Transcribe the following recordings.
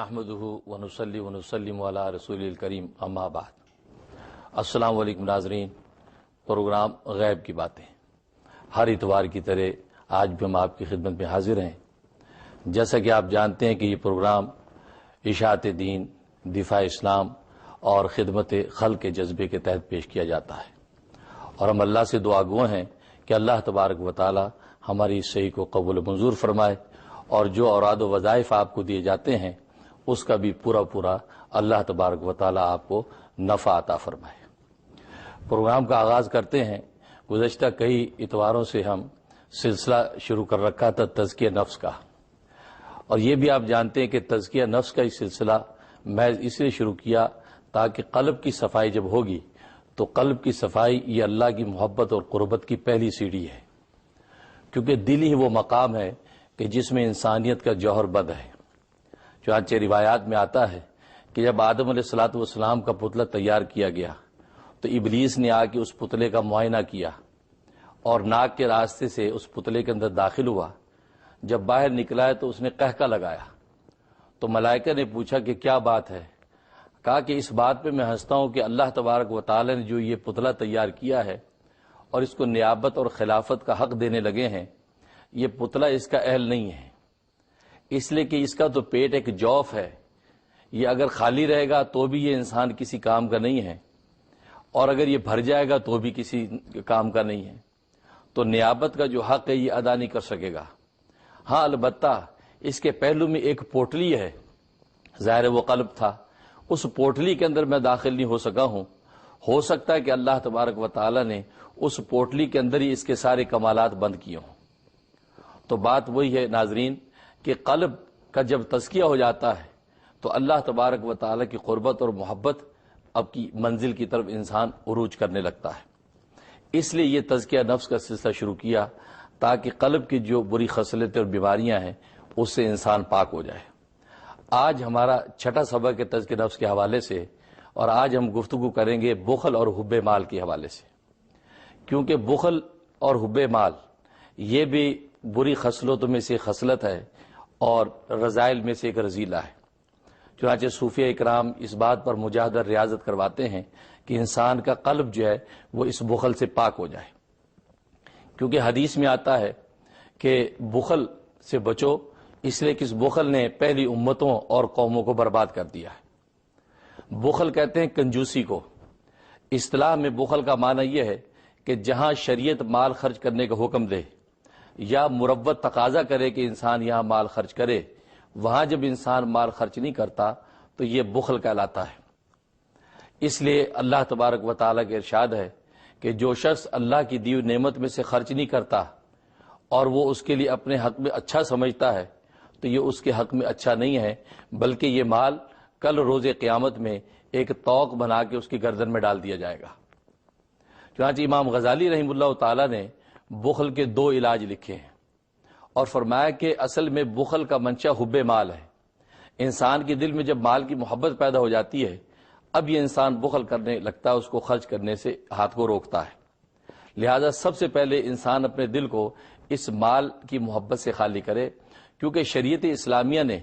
نحمدہ ونصلی ونسلم علی رسول الکریم اما بعد۔ السلام علیکم ناظرین، پروگرام غیب کی باتیں ہر اتوار کی طرح آج بھی ہم آپ کی خدمت میں حاضر ہیں۔ جیسا کہ آپ جانتے ہیں کہ یہ پروگرام اشاعت دین، دفاع اسلام اور خدمت خلق کے جذبے کے تحت پیش کیا جاتا ہے، اور ہم اللہ سے دعا گو ہیں کہ اللہ تبارک و تعالی ہماری اس صحیح کو قبول منظور فرمائے، اور جو اوراد و وظائف آپ کو دیے جاتے ہیں اس کا بھی پورا اللہ تبارک و تعالی آپ کو نفع عطا فرمائے۔ پروگرام کا آغاز کرتے ہیں۔ گزشتہ کئی اتواروں سے ہم سلسلہ شروع کر رکھا تھا تزکیہ نفس کا، اور یہ بھی آپ جانتے ہیں کہ تزکیہ نفس کا یہ سلسلہ میں اس لیے شروع کیا تاکہ قلب کی صفائی جب ہوگی تو قلب کی صفائی یہ اللہ کی محبت اور قربت کی پہلی سیڑھی ہے، کیونکہ دل ہی وہ مقام ہے کہ جس میں انسانیت کا جوہر بد ہے۔ چنانچہ روایات میں آتا ہے کہ جب آدم علیہ السلام کا پتلا تیار کیا گیا تو ابلیس نے آ کے اس پتلے کا معائنہ کیا اور ناک کے راستے سے اس پتلے کے اندر داخل ہوا۔ جب باہر نکلا ہے تو اس نے قہقہ لگایا، تو ملائکہ نے پوچھا کہ کیا بات ہے؟ کہا کہ اس بات پہ میں ہنستا ہوں کہ اللہ تبارک و تعالی نے جو یہ پتلا تیار کیا ہے اور اس کو نیابت اور خلافت کا حق دینے لگے ہیں، یہ پتلا اس کا اہل نہیں ہے، اس لیے کہ اس کا تو پیٹ ایک جوف ہے، یہ اگر خالی رہے گا تو بھی یہ انسان کسی کام کا نہیں ہے، اور اگر یہ بھر جائے گا تو بھی کسی کام کا نہیں ہے، تو نیابت کا جو حق ہے یہ ادا نہیں کر سکے گا۔ ہاں البتہ اس کے پہلو میں ایک پوٹلی ہے، ظاہر وہ قلب تھا، اس پوٹلی کے اندر میں داخل نہیں ہو سکا ہوں، ہو سکتا ہے کہ اللہ تبارک و تعالی نے اس پوٹلی کے اندر ہی اس کے سارے کمالات بند کیے ہوں۔ تو بات وہی ہے ناظرین کہ قلب کا جب تزکیہ ہو جاتا ہے تو اللہ تبارک و تعالی کی قربت اور محبت اب کی منزل کی طرف انسان عروج کرنے لگتا ہے۔ اس لیے یہ تزکیہ نفس کا سلسلہ شروع کیا تاکہ قلب کی جو بری خصلتیں اور بیماریاں ہیں اس سے انسان پاک ہو جائے۔ آج ہمارا چھٹا سبق ہے تزکیہ نفس کے حوالے سے، اور آج ہم گفتگو کریں گے بخل اور حب مال کے حوالے سے، کیونکہ بخل اور حب مال یہ بھی بری خصلتوں میں سے خصلت ہے اور رذائل میں سے ایک رذیلہ ہے۔ چنانچہ صوفیہ اکرام اس بات پر مجاہدہ ریاضت کرواتے ہیں کہ انسان کا قلب جو ہے وہ اس بخل سے پاک ہو جائے، کیونکہ حدیث میں آتا ہے کہ بخل سے بچو، اس لیے کہ اس بخل نے پہلی امتوں اور قوموں کو برباد کر دیا ہے۔ بخل کہتے ہیں کنجوسی کو۔ اصطلاح میں بخل کا معنی یہ ہے کہ جہاں شریعت مال خرچ کرنے کا حکم دے یا مروت تقاضا کرے کہ انسان یہاں مال خرچ کرے، وہاں جب انسان مال خرچ نہیں کرتا تو یہ بخل کہلاتا ہے۔ اس لیے اللہ تبارک و تعالیٰ کے ارشاد ہے کہ جو شخص اللہ کی دی ہوئی نعمت میں سے خرچ نہیں کرتا اور وہ اس کے لیے اپنے حق میں اچھا سمجھتا ہے تو یہ اس کے حق میں اچھا نہیں ہے، بلکہ یہ مال کل روز قیامت میں ایک طوق بنا کے اس کی گردن میں ڈال دیا جائے گا۔ چنانچہ امام غزالی رحمہ اللہ تعالیٰ نے بخل کے 2 علاج لکھے ہیں اور فرمایا کہ اصل میں بخل کا منشا حب مال ہے۔ انسان کے دل میں جب مال کی محبت پیدا ہو جاتی ہے، اب یہ انسان بخل کرنے لگتا ہے، اس کو خرچ کرنے سے ہاتھ کو روکتا ہے۔ لہذا سب سے پہلے انسان اپنے دل کو اس مال کی محبت سے خالی کرے، کیونکہ شریعت اسلامیہ نے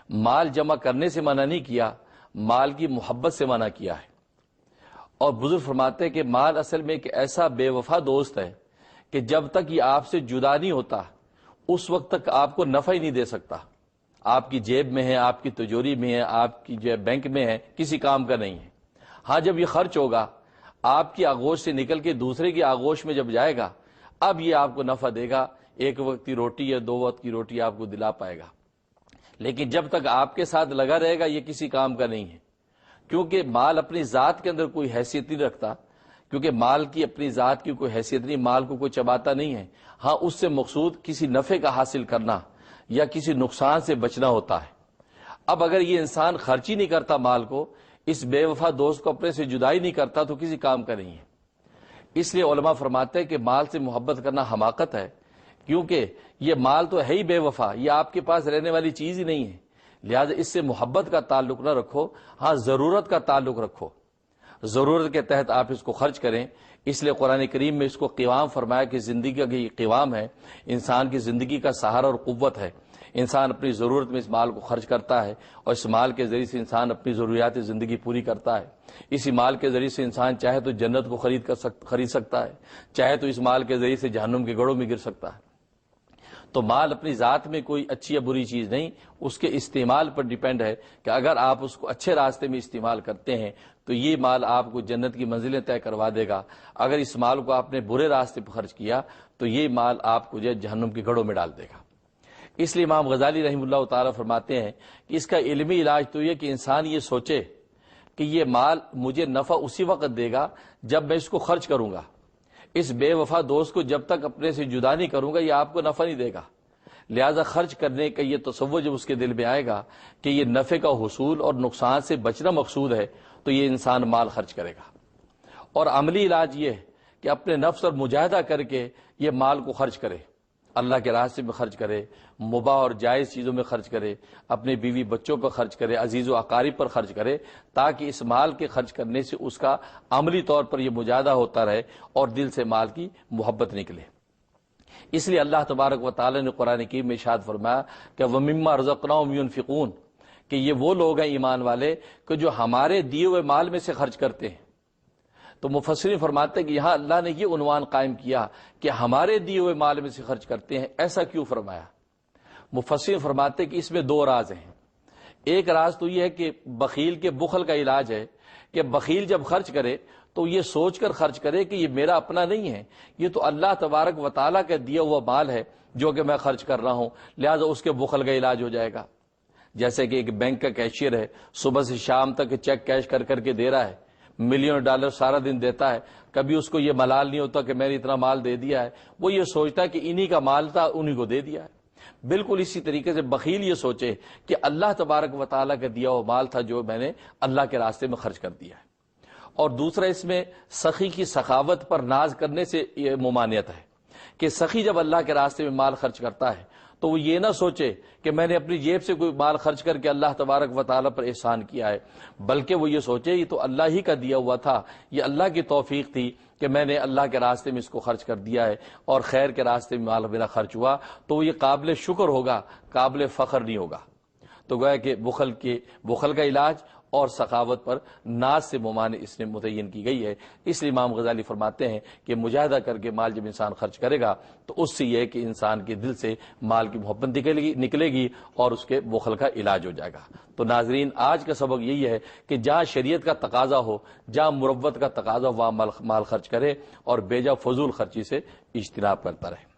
مال جمع کرنے سے منع نہیں کیا، مال کی محبت سے منع کیا ہے۔ اور بزرگ فرماتے ہیں کہ مال اصل میں ایک ایسا بے وفا دوست ہے کہ جب تک یہ آپ سے جدا نہیں ہوتا اس وقت تک آپ کو نفع ہی نہیں دے سکتا۔ آپ کی جیب میں ہے، آپ کی تجوری میں ہے، آپ کی جو بینک میں ہے، کسی کام کا نہیں ہے۔ ہاں جب یہ خرچ ہوگا، آپ کی آغوش سے نکل کے دوسرے کی آغوش میں جب جائے گا، اب یہ آپ کو نفع دے گا، ایک وقت کی روٹی یا 2 وقت کی روٹی آپ کو دلا پائے گا، لیکن جب تک آپ کے ساتھ لگا رہے گا یہ کسی کام کا نہیں ہے، کیونکہ مال اپنی ذات کے اندر کوئی حیثیت نہیں رکھتا، کیونکہ مال کی اپنی ذات کی کوئی حیثیت نہیں، مال کو کوئی چباتا نہیں ہے۔ ہاں اس سے مقصود کسی نفع کا حاصل کرنا یا کسی نقصان سے بچنا ہوتا ہے۔ اب اگر یہ انسان خرچ ہی نہیں کرتا مال کو، اس بے وفا دوست کو اپنے سے جدائی نہیں کرتا تو کسی کام کا نہیں ہے۔ اس لیے علماء فرماتے ہیں کہ مال سے محبت کرنا حماقت ہے، کیونکہ یہ مال تو ہے ہی بے وفا، یہ آپ کے پاس رہنے والی چیز ہی نہیں ہے، لہذا اس سے محبت کا تعلق نہ رکھو، ہاں ضرورت کا تعلق رکھو، ضرورت کے تحت آپ اس کو خرچ کریں۔ اس لیے قرآن کریم میں اس کو قوام فرمایا کہ زندگی کا یہ قوام ہے، انسان کی زندگی کا سہارا اور قوت ہے، انسان اپنی ضرورت میں اس مال کو خرچ کرتا ہے اور اس مال کے ذریعے سے انسان اپنی ضروریات زندگی پوری کرتا ہے. اسی مال کے ذریعے سے انسان چاہے تو جنت کو خرید سکتا ہے, چاہے تو اس مال کے ذریعے سے جہنم کے گڑھوں میں گر سکتا ہے. تو مال اپنی ذات میں کوئی اچھی یا بری چیز نہیں, اس کے استعمال پر ڈیپینڈ ہے کہ اگر آپ اس کو اچھے راستے میں استعمال کرتے ہیں تو یہ مال آپ کو جنت کی منزلیں طے کروا دے گا. اگر اس مال کو آپ نے برے راستے پر خرچ کیا تو یہ مال آپ کو جو جہنم کے گڑھوں میں ڈال دے گا. اس لیے امام غزالی رحمہ اللہ تعالیٰ فرماتے ہیں کہ اس کا علمی علاج تو یہ کہ انسان یہ سوچے کہ یہ مال مجھے نفع اسی وقت دے گا جب میں اس کو خرچ کروں گا. اس بے وفا دوست کو جب تک اپنے سے جدا نہیں کروں گا یہ آپ کو نفع نہیں دے گا. لہذا خرچ کرنے کا یہ تصور جب اس کے دل میں آئے گا کہ یہ نفع کا حصول اور نقصان سے بچنا مقصود ہے تو یہ انسان مال خرچ کرے گا. اور عملی علاج یہ ہے کہ اپنے نفس اور مجاہدہ کر کے یہ مال کو خرچ کرے, اللہ کے راستے میں خرچ کرے, مباح اور جائز چیزوں میں خرچ کرے, اپنے بیوی بچوں پر خرچ کرے, عزیز و اقارب پر خرچ کرے, تاکہ اس مال کے خرچ کرنے سے اس کا عملی طور پر یہ مجاہدہ ہوتا رہے اور دل سے مال کی محبت نکلے. اس لیے اللہ تبارک و تعالی نے قرآن کریم میں ارشاد فرمایا کہ وَمِمَّا رَزَقْنَاهُمْ يُنْفِقُونَ, کہ یہ وہ لوگ ہیں ایمان والے کہ جو ہمارے دیے ہوئے مال میں سے خرچ کرتے ہیں. تو مفسرین فرماتے ہیں کہ یہاں اللہ نے یہ عنوان قائم کیا کہ ہمارے دیے ہوئے مال میں سے خرچ کرتے ہیں. ایسا کیوں فرمایا؟ مفسرین فرماتے ہیں کہ اس میں دو راز ہیں. ایک راز تو یہ ہے کہ بخیل کے بخل کا علاج ہے کہ بخیل جب خرچ کرے تو یہ سوچ کر خرچ کرے کہ یہ میرا اپنا نہیں ہے, یہ تو اللہ تبارک و تعالیٰ کا دیا ہوا مال ہے جو کہ میں خرچ کر رہا ہوں, لہذا اس کے بخل کا علاج ہو جائے گا. جیسے کہ ایک بینک کا کیشیئر ہے, صبح سے شام تک چیک کیش کر کر کے دے رہا ہے, ملین ڈالر سارا دن دیتا ہے, کبھی اس کو یہ ملال نہیں ہوتا کہ میں نے اتنا مال دے دیا ہے, وہ یہ سوچتا ہے کہ انہی کا مال تھا انہی کو دے دیا ہے. بالکل اسی طریقے سے بخیل یہ سوچے کہ اللہ تبارک و تعالیٰ کا دیا ہوا مال تھا جو میں نے اللہ کے راستے میں خرچ کر دیا ہے. اور دوسرا اس میں سخی کی سخاوت پر ناز کرنے سے یہ ممانعت ہے کہ سخی جب اللہ کے راستے میں مال خرچ کرتا ہے تو وہ یہ نہ سوچے کہ میں نے اپنی جیب سے کوئی مال خرچ کر کے اللہ تبارک و تعالیٰ پر احسان کیا ہے, بلکہ وہ یہ سوچے یہ تو اللہ ہی کا دیا ہوا تھا, یہ اللہ کی توفیق تھی کہ میں نے اللہ کے راستے میں اس کو خرچ کر دیا ہے اور خیر کے راستے میں مال میرا خرچ ہوا, تو وہ یہ قابل شکر ہوگا, قابل فخر نہیں ہوگا. تو گویا کہ بخل کا علاج اور سخاوت پر ناز سے ممانع اس نے متعین کی گئی ہے. اس لیے امام غزالی فرماتے ہیں کہ مجاہدہ کر کے مال جب انسان خرچ کرے گا تو اس سے یہ ہے کہ انسان کے دل سے مال کی محبت نکلے گی اور اس کے بخل کا علاج ہو جائے گا. تو ناظرین, آج کا سبق یہی ہے کہ جہاں شریعت کا تقاضا ہو, جہاں مروت کا تقاضا ہو, وہاں مال خرچ کرے اور بیجا فضول خرچی سے اجتناب کرتا رہے.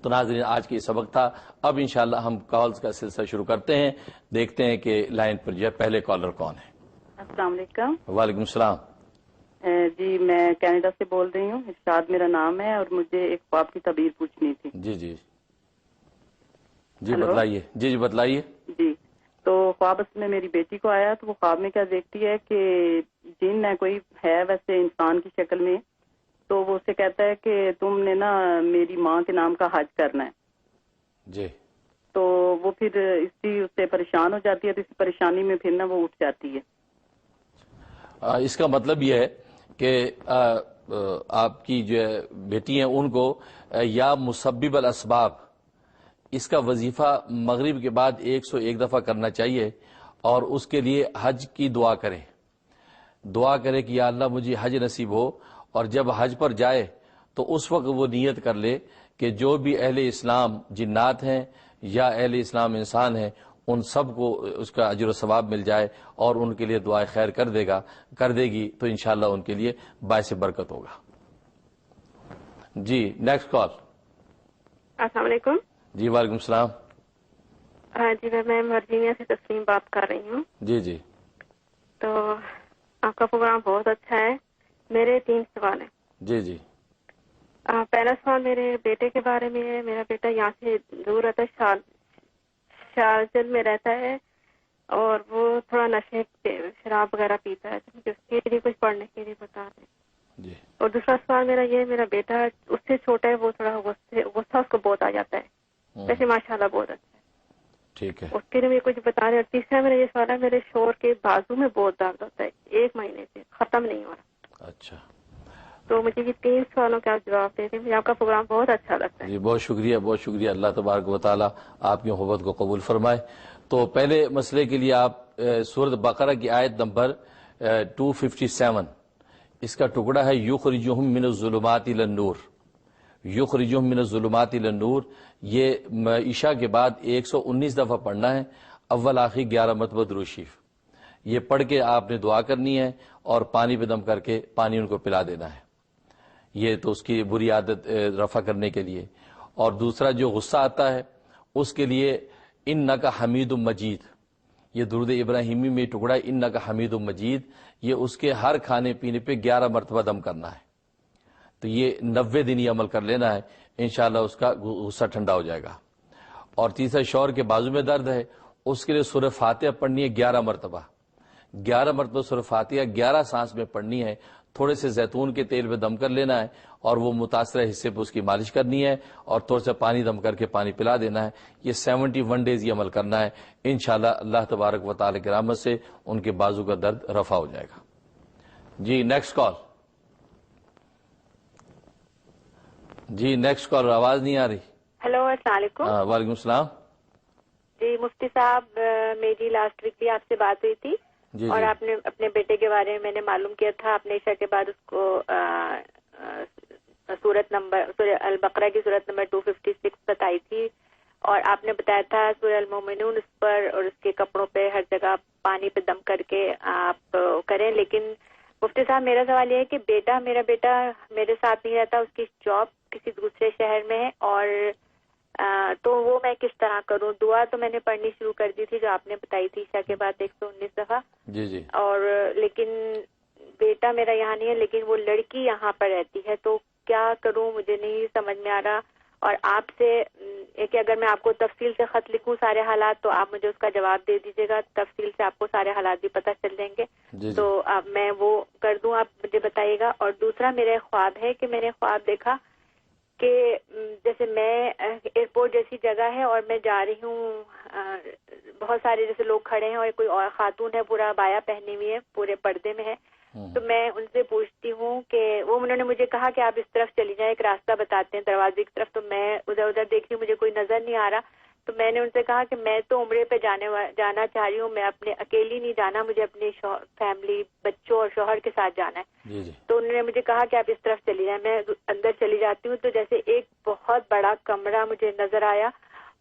تو ناظرین, آج کی سبق تھا. اب انشاءاللہ ہم کالز کا سلسلہ شروع کرتے ہیں. دیکھتے ہیں کہ لائن پر جو ہے پہلے کالر کون ہے. السلام علیکم. وعلیکم السلام. جی میں کینیڈا سے بول رہی ہوں, ارشاد میرا نام ہے اور مجھے ایک خواب کی تعبیر پوچھنی تھی. جی بتلائیے. جی بتلائیے. جی تو خواب میں میری بیٹی کو آیا تو وہ خواب میں کیا دیکھتی ہے کہ جن ہے کوئی ہے ویسے انسان کی شکل میں, تو وہ اسے کہتا ہے کہ تم نے نا میری ماں کے نام کا حج کرنا ہے. جی. تو وہ پھر اس سے پریشان ہو جاتی ہے, تو اس پریشانی میں پھر نا وہ اٹھ جاتی ہے. اس کا مطلب یہ ہے کہ آپ کی جو بیٹی ہیں ان کو یا مسبب الاسباب اس کا وظیفہ مغرب کے بعد 101 دفعہ کرنا چاہیے اور اس کے لیے حج کی دعا کرے کہ یا اللہ مجھے حج نصیب ہو, اور جب حج پر جائے تو اس وقت وہ نیت کر لے کہ جو بھی اہل اسلام جنات ہیں یا اہل اسلام انسان ہیں ان سب کو اس کا اجر و ثواب مل جائے اور ان کے لیے دعائے خیر کر دے گی تو انشاءاللہ ان کے لیے باعث برکت ہوگا. جی نیکسٹ کال. السلام علیکم. جی وعلیکم السلام. جی میں ورجینیا سے تسلیم بات کر رہی ہوں. جی تو آپ کا پروگرام بہت اچھا ہے. میرے 3 سوال ہیں. جی. پہلا سوال میرے بیٹے کے بارے میں ہے. میرا بیٹا یہاں سے دور رہتا ہے, شارجل میں رہتا ہے, اور وہ تھوڑا نشے شراب وغیرہ پیتا ہے. اس کے لیے کچھ پڑھنے کے لیے بتا دیں. جی. اور دوسرا سوال میرا یہ ہے, میرا بیٹا اس سے چھوٹا ہے, وہ تھوڑا غصہ اس کو بہت آ جاتا ہے, ویسے ماشاءاللہ بہت اچھا ہے. ٹھیک ہے. اس کے لیے کچھ بتا رہے. اور تیسرا میرا یہ سوال ہے, میرے شوہر کے بازو میں بہت درد ہوتا ہے, 1 مہینے سے ختم نہیں ہو رہا. اچھا. تو مجھے یہ 3 سوالوں کا آپ جواب دے دیں. مجھے آپ کا پروگرام بہت اچھا لگتا ہے. جی بہت شکریہ، بہت شکریہ. اللہ تبارک و تعالی آپ کی محبت کو قبول فرمائے. تو پہلے مسئلے کے لیے آپ سورۃ بقرہ کی آیت نمبر 257 اس کا ٹکڑا ہے یخرجہم من الظلمات الی النور. یخرجہم من الظلمات الی النور یہ عشاء کے بعد 119 دفعہ پڑھنا ہے. اول آخر 11 مرتبہ درود شریف. یہ پڑھ کے آپ نے دعا کرنی ہے اور پانی پہ دم کر کے پانی ان کو پلا دینا ہے. یہ تو اس کی بری عادت رفع کرنے کے لیے. اور دوسرا جو غصہ آتا ہے اس کے لیے انک حمید مجید، یہ درود ابراہیمی میں ٹکڑا انک حمید مجید، یہ اس کے ہر کھانے پینے پہ 11 مرتبہ دم کرنا ہے. تو یہ 90 دن یہ عمل کر لینا ہے، انشاءاللہ اس کا غصہ ٹھنڈا ہو جائے گا. اور تیسرا شوہر کے بازو میں درد ہے، اس کے لیے سورہ فاتحہ پڑھنی ہے 11 مرتبہ. 11 مرتبہ سورہ فاتحہ 11 سانس میں پڑھنی ہے. تھوڑے سے زیتون کے تیل پہ دم کر لینا ہے اور وہ متاثرہ حصے پہ اس کی مالش کرنی ہے اور تھوڑا سا پانی دم کر کے پانی پلا دینا ہے. یہ 71 ڈیز یہ عمل کرنا ہے. انشاءاللہ اللہ تبارک و تعالی کی رحمت سے ان کے بازو کا درد رفع ہو جائے گا. جی نیکسٹ کال. جی نیکسٹ کال. آواز نہیں آ رہی. ہیلو، السلام علیکم. وعلیکم السلام. جی مفتی صاحب، میری لاسٹ ویک بھی آپ سے بات ہوئی تھی جی اور جی آپ نے اپنے بیٹے کے بارے میں نے معلوم کیا تھا. آپ نے عشاء کے بعد اس کو سورہ البقرہ کی سورت نمبر 256 بتائی تھی اور آپ نے بتایا تھا سورہ المومنون اس پر اور اس کے کپڑوں پہ ہر جگہ پانی پہ دم کر کے آپ کریں. لیکن مفتی صاحب میرا سوال یہ ہے کہ میرا بیٹا میرے ساتھ نہیں رہتا، اس کی جاب کسی دوسرے شہر میں ہے اور تو وہ میں کس طرح کروں؟ دعا تو میں نے پڑھنی شروع کر دی تھی جو آپ نے بتائی تھی عشاء کے بعد 119 دفعہ. جی جی. اور لیکن بیٹا میرا یہاں نہیں ہے، لیکن وہ لڑکی یہاں پر رہتی ہے، تو کیا کروں مجھے نہیں سمجھ میں آ رہا. اور آپ سے کہ اگر میں آپ کو تفصیل سے خط لکھوں سارے حالات تو آپ مجھے اس کا جواب دے دیجیے گا، تفصیل سے آپ کو سارے حالات بھی پتہ چل جائیں گے. جی تو اب میں وہ کر دوں، آپ مجھے بتائیے گا. اور دوسرا میرا خواب ہے کہ میں نے خواب دیکھا کہ جیسے میں ایئرپورٹ جیسی جگہ ہے اور میں جا رہی ہوں، بہت سارے جیسے لوگ کھڑے ہیں اور کوئی اور خاتون ہے پورا بایا پہنی ہوئی ہے، پورے پردے میں ہے. تو میں ان سے پوچھتی ہوں کہ انہوں نے مجھے کہا کہ آپ اس طرف چلی جائیں، ایک راستہ بتاتے ہیں دروازے کی طرف. تو میں ادھر ادھر دیکھ رہی ہوں، مجھے کوئی نظر نہیں آ رہا. تو میں نے ان سے کہا کہ میں تو عمرے پہ جانا چاہ رہی ہوں، میں اپنے اکیلی نہیں جانا، مجھے اپنی فیملی بچوں اور شوہر کے ساتھ جانا ہے. جی جی. تو انہوں نے مجھے کہا کہ آپ اس طرف چلی جائیں. میں اندر چلی جاتی ہوں تو جیسے ایک بہت بڑا کمرہ مجھے نظر آیا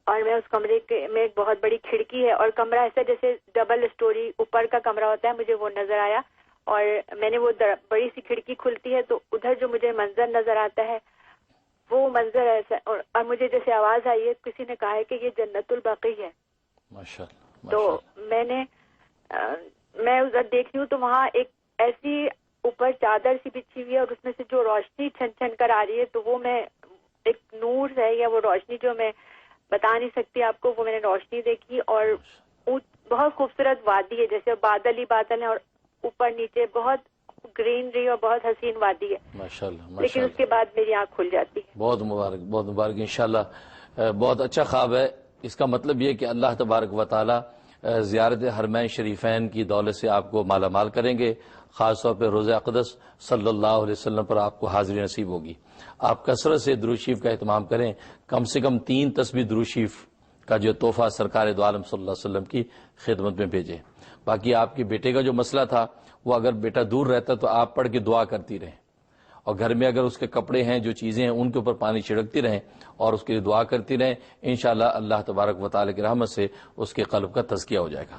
اور میں اس کمرے میں ایک بہت بڑی کھڑکی ہے اور کمرہ ایسا جیسے ڈبل اسٹوری اوپر کا کمرہ ہوتا ہے، مجھے وہ نظر آیا. اور میں نے وہ بڑی سی کھڑکی کھلتی ہے تو ادھر جو مجھے منظر نظر آتا ہے وہ منظر ایسا، اور مجھے جیسے آواز آئی ہے کسی نے کہا ہے کہ یہ جنت البقیع ہے. ماشاءاللہ. تو میں ادھر دیکھ رہی ہوں تو وہاں ایک ایسی اوپر چادر سی بچھی ہوئی ہے اور اس میں سے جو روشنی چھن چھن کر آ رہی ہے تو وہ میں ایک نور ہے یا وہ روشنی جو میں بتا نہیں سکتی آپ کو، وہ میں نے روشنی دیکھی. اور بہت خوبصورت وادی ہے، جیسے بادل ہی بادل ہیں اور اوپر نیچے بہت گرینری اور بہت حسین وادی ہے. ماشاءاللہ. لیکن اس کے بعد میری آنکھ کھل جاتی ہے. بہت مبارک، بہت مبارک. انشاءاللہ بہت اچھا خواب ہے. اس کا مطلب یہ کہ اللہ تبارک و تعالی زیارت حرمین شریفین کی دولت سے آپ کو مالا مال کریں گے. خاص طور پہ روزہ اقدس صلی اللہ علیہ وسلم پر آپ کو حاضری نصیب ہوگی. آپ کثرت سے درود شریف کا اہتمام کریں. کم سے کم 3 تسبیح درود شریف کا جو تحفہ سرکار دو عالم صلی اللہ علیہ وسلم کی خدمت میں بھیجیں. باقی آپ کے بیٹے کا جو مسئلہ تھا وہ اگر بیٹا دور رہتا تو آپ پڑھ کے دعا کرتی رہیں اور گھر میں اگر اس کے کپڑے ہیں جو چیزیں ہیں ان کے اوپر پانی چھڑکتی رہیں اور اس کے لیے دعا کرتی رہیں. انشاءاللہ اللہ تبارک و تعالی کی رحمت سے اس کے قلب کا تزکیہ ہو جائے گا.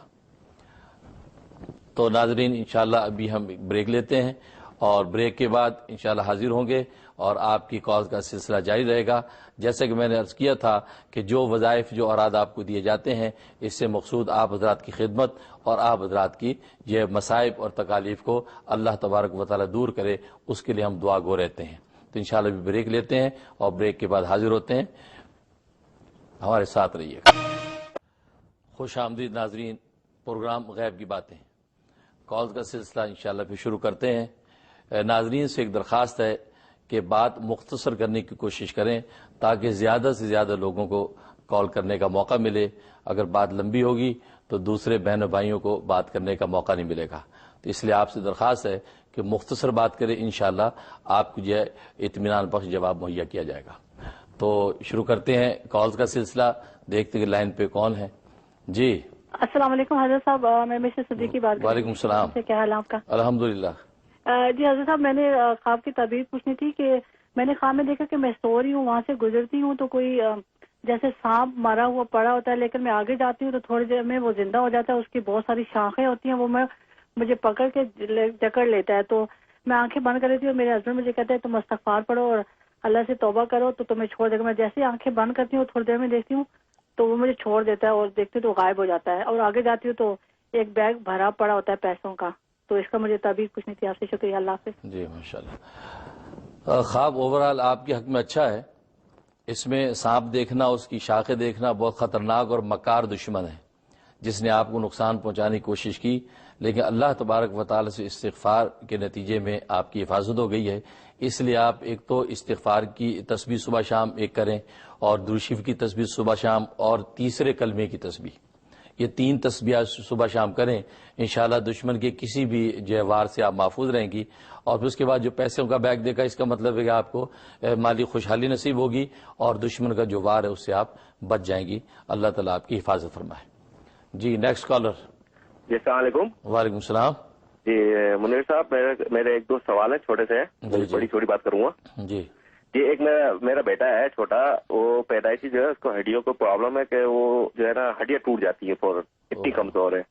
تو ناظرین انشاءاللہ ابھی ہم ایک بریک لیتے ہیں اور بریک کے بعد انشاءاللہ حاضر ہوں گے اور آپ کی کال کا سلسلہ جاری رہے گا. جیسے کہ میں نے عرض کیا تھا کہ جو وظائف جو اوراد آپ کو دیے جاتے ہیں اس سے مقصود آپ حضرات کی خدمت اور آپ حضرات کی یہ مصائب اور تکالیف کو اللہ تبارک و تعالی دور کرے، اس کے لیے ہم دعا گو رہتے ہیں. تو انشاءاللہ ابھی بریک لیتے ہیں اور بریک کے بعد حاضر ہوتے ہیں. ہمارے ساتھ رہیے گا. خوش آمدید ناظرین، پروگرام غیب کی باتیں، کالز کا سلسلہ انشاءاللہ پھر شروع کرتے ہیں. ناظرین سے ایک درخواست ہے کہ بات مختصر کرنے کی کوشش کریں تاکہ زیادہ سے زیادہ لوگوں کو کال کرنے کا موقع ملے. اگر بات لمبی ہوگی تو دوسرے بہنوں بھائیوں کو بات کرنے کا موقع نہیں ملے گا. تو اس لیے آپ سے درخواست ہے کہ مختصر بات کریں، انشاءاللہ آپ کو جو ہے اطمینان بخش جواب مہیا کیا جائے گا۔ تو شروع کرتے ہیں کالز کا سلسلہ، دیکھتے کہ لائن پہ کون ہے۔ جی السلام علیکم حضرت صاحب، میں مسز صدیقی بات کر رہی ہوں۔ وعلیکم السلام۔ کیا حال ہے آپ کا؟ الحمدللہ۔ جی حضرت صاحب، میں نے خواب کی تعبیر پوچھنی تھی کہ میں نے خواب میں دیکھا کہ میں سو رہی ہوں، وہاں سے گزرتی ہوں تو کوئی جیسے سانپ مرا ہوا پڑا ہوتا ہے، لیکن میں آگے جاتی ہوں تو تھوڑی دیر میں وہ زندہ ہو جاتا ہے، اس کی بہت ساری شاخیں ہوتی ہیں، وہ مجھے پکڑ کے جکڑ لیتا ہے۔ تو میں آنکھیں بند کر لیتی ہوں، میرے ہسبینڈ مجھے کہتے ہیں تم استغفار پڑھو اور اللہ سے توبہ کرو تو تمہیں چھوڑ دے گا۔ میں جیسے آنکھیں بند کرتی ہوں تھوڑی دیر میں دیکھتی ہوں تو وہ مجھے چھوڑ دیتا ہے اور دیکھتی تو غائب ہو جاتا ہے، اور آگے جاتی ہوں تو ایک بیگ بھرا پڑا ہوتا ہے پیسوں کا۔ تو اس کا مجھے تعبیر پوچھنی تھی آپ سے۔ شکریہ، اللہ حافظ۔ جی ماشاءاللہ، خواب اوورال آپ کے حق میں اچھا ہے۔ اس میں سانپ دیکھنا، اس کی شاخیں دیکھنا بہت خطرناک اور مکار دشمن ہے جس نے آپ کو نقصان پہنچانے کی کوشش کی، لیکن اللہ تبارک و تعالی سے استغفار کے نتیجے میں آپ کی حفاظت ہو گئی ہے۔ اس لیے آپ ایک تو استغفار کی تسبیح صبح شام ایک کریں، اور درود شریف کی تسبیح صبح شام، اور تیسرے کلمے کی تسبیح، یہ 3 تسبیحات صبح شام کریں، انشاءاللہ دشمن کے کسی بھی وار سے آپ محفوظ رہیں گی۔ اور پھر اس کے بعد جو پیسوں کا بیگ دیکھا، اس کا مطلب ہے کہ آپ کو مالی خوشحالی نصیب ہوگی اور دشمن کا جو وار ہے اس سے آپ بچ جائیں گی۔ اللہ تعالیٰ آپ کی حفاظت فرمائے۔ جی نیکسٹ کالر۔ جی السلام علیکم۔ وعلیکم السلام۔ جی منیر صاحب، میرے ایک دو سوال ہیں چھوٹے سے، بڑی چھوٹی بات کروں گا۔ جی ایک میرا بیٹا ہے چھوٹا، وہ پیدائشی جو ہے اس کو ہڈیوں کو پرابلم ہے کہ وہ جو ہے نا ہڈیاں ٹوٹ جاتی ہیں فوراً، اتنی کمزور ہے،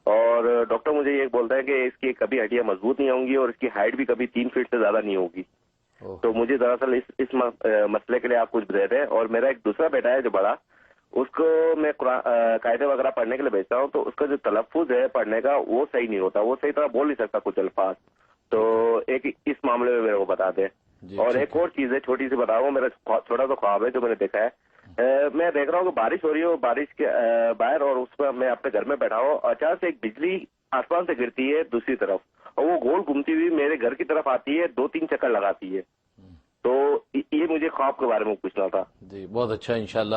اور ڈاکٹر مجھے یہ بولتا ہے کہ اس کی کبھی ہڈیاں مضبوط نہیں ہوں گی اور اس کی ہائٹ بھی کبھی 3 فٹ سے زیادہ نہیں ہوگی۔ تو مجھے دراصل اس مسئلے کے لیے آپ کچھ بتا دیں۔ اور میرا ایک دوسرا بیٹا ہے جو بڑا، اس کو میں قاعدے وغیرہ پڑھنے کے لیے بھیجتا ہوں تو اس کا جو تلفظ ہے پڑھنے کا وہ صحیح نہیں ہوتا، وہ صحیح طرح بول نہیں سکتا کچھ الفاظ۔ تو ایک اس معاملے میں میرے کو بتا دیں۔ اور ایک اور چیز ہے چھوٹی سی بتاؤں، میرا چھوٹا سا خواب ہے جو میں نے دیکھا ہے، میں دیکھ رہا ہوں کہ بارش ہو رہی ہے، بارش کے باہر، اور اس میں اپنے گھر میں بیٹھا ہوں، اچانک سے ایک بجلی آسمان سے گرتی ہے دوسری طرف، اور وہ گول گھومتی ہوئی میرے گھر کی طرف آتی ہے، 2-3 چکر لگاتی ہے۔ تو یہ مجھے خواب کے بارے میں پوچھنا تھا۔ جی بہت اچھا، انشاءاللہ۔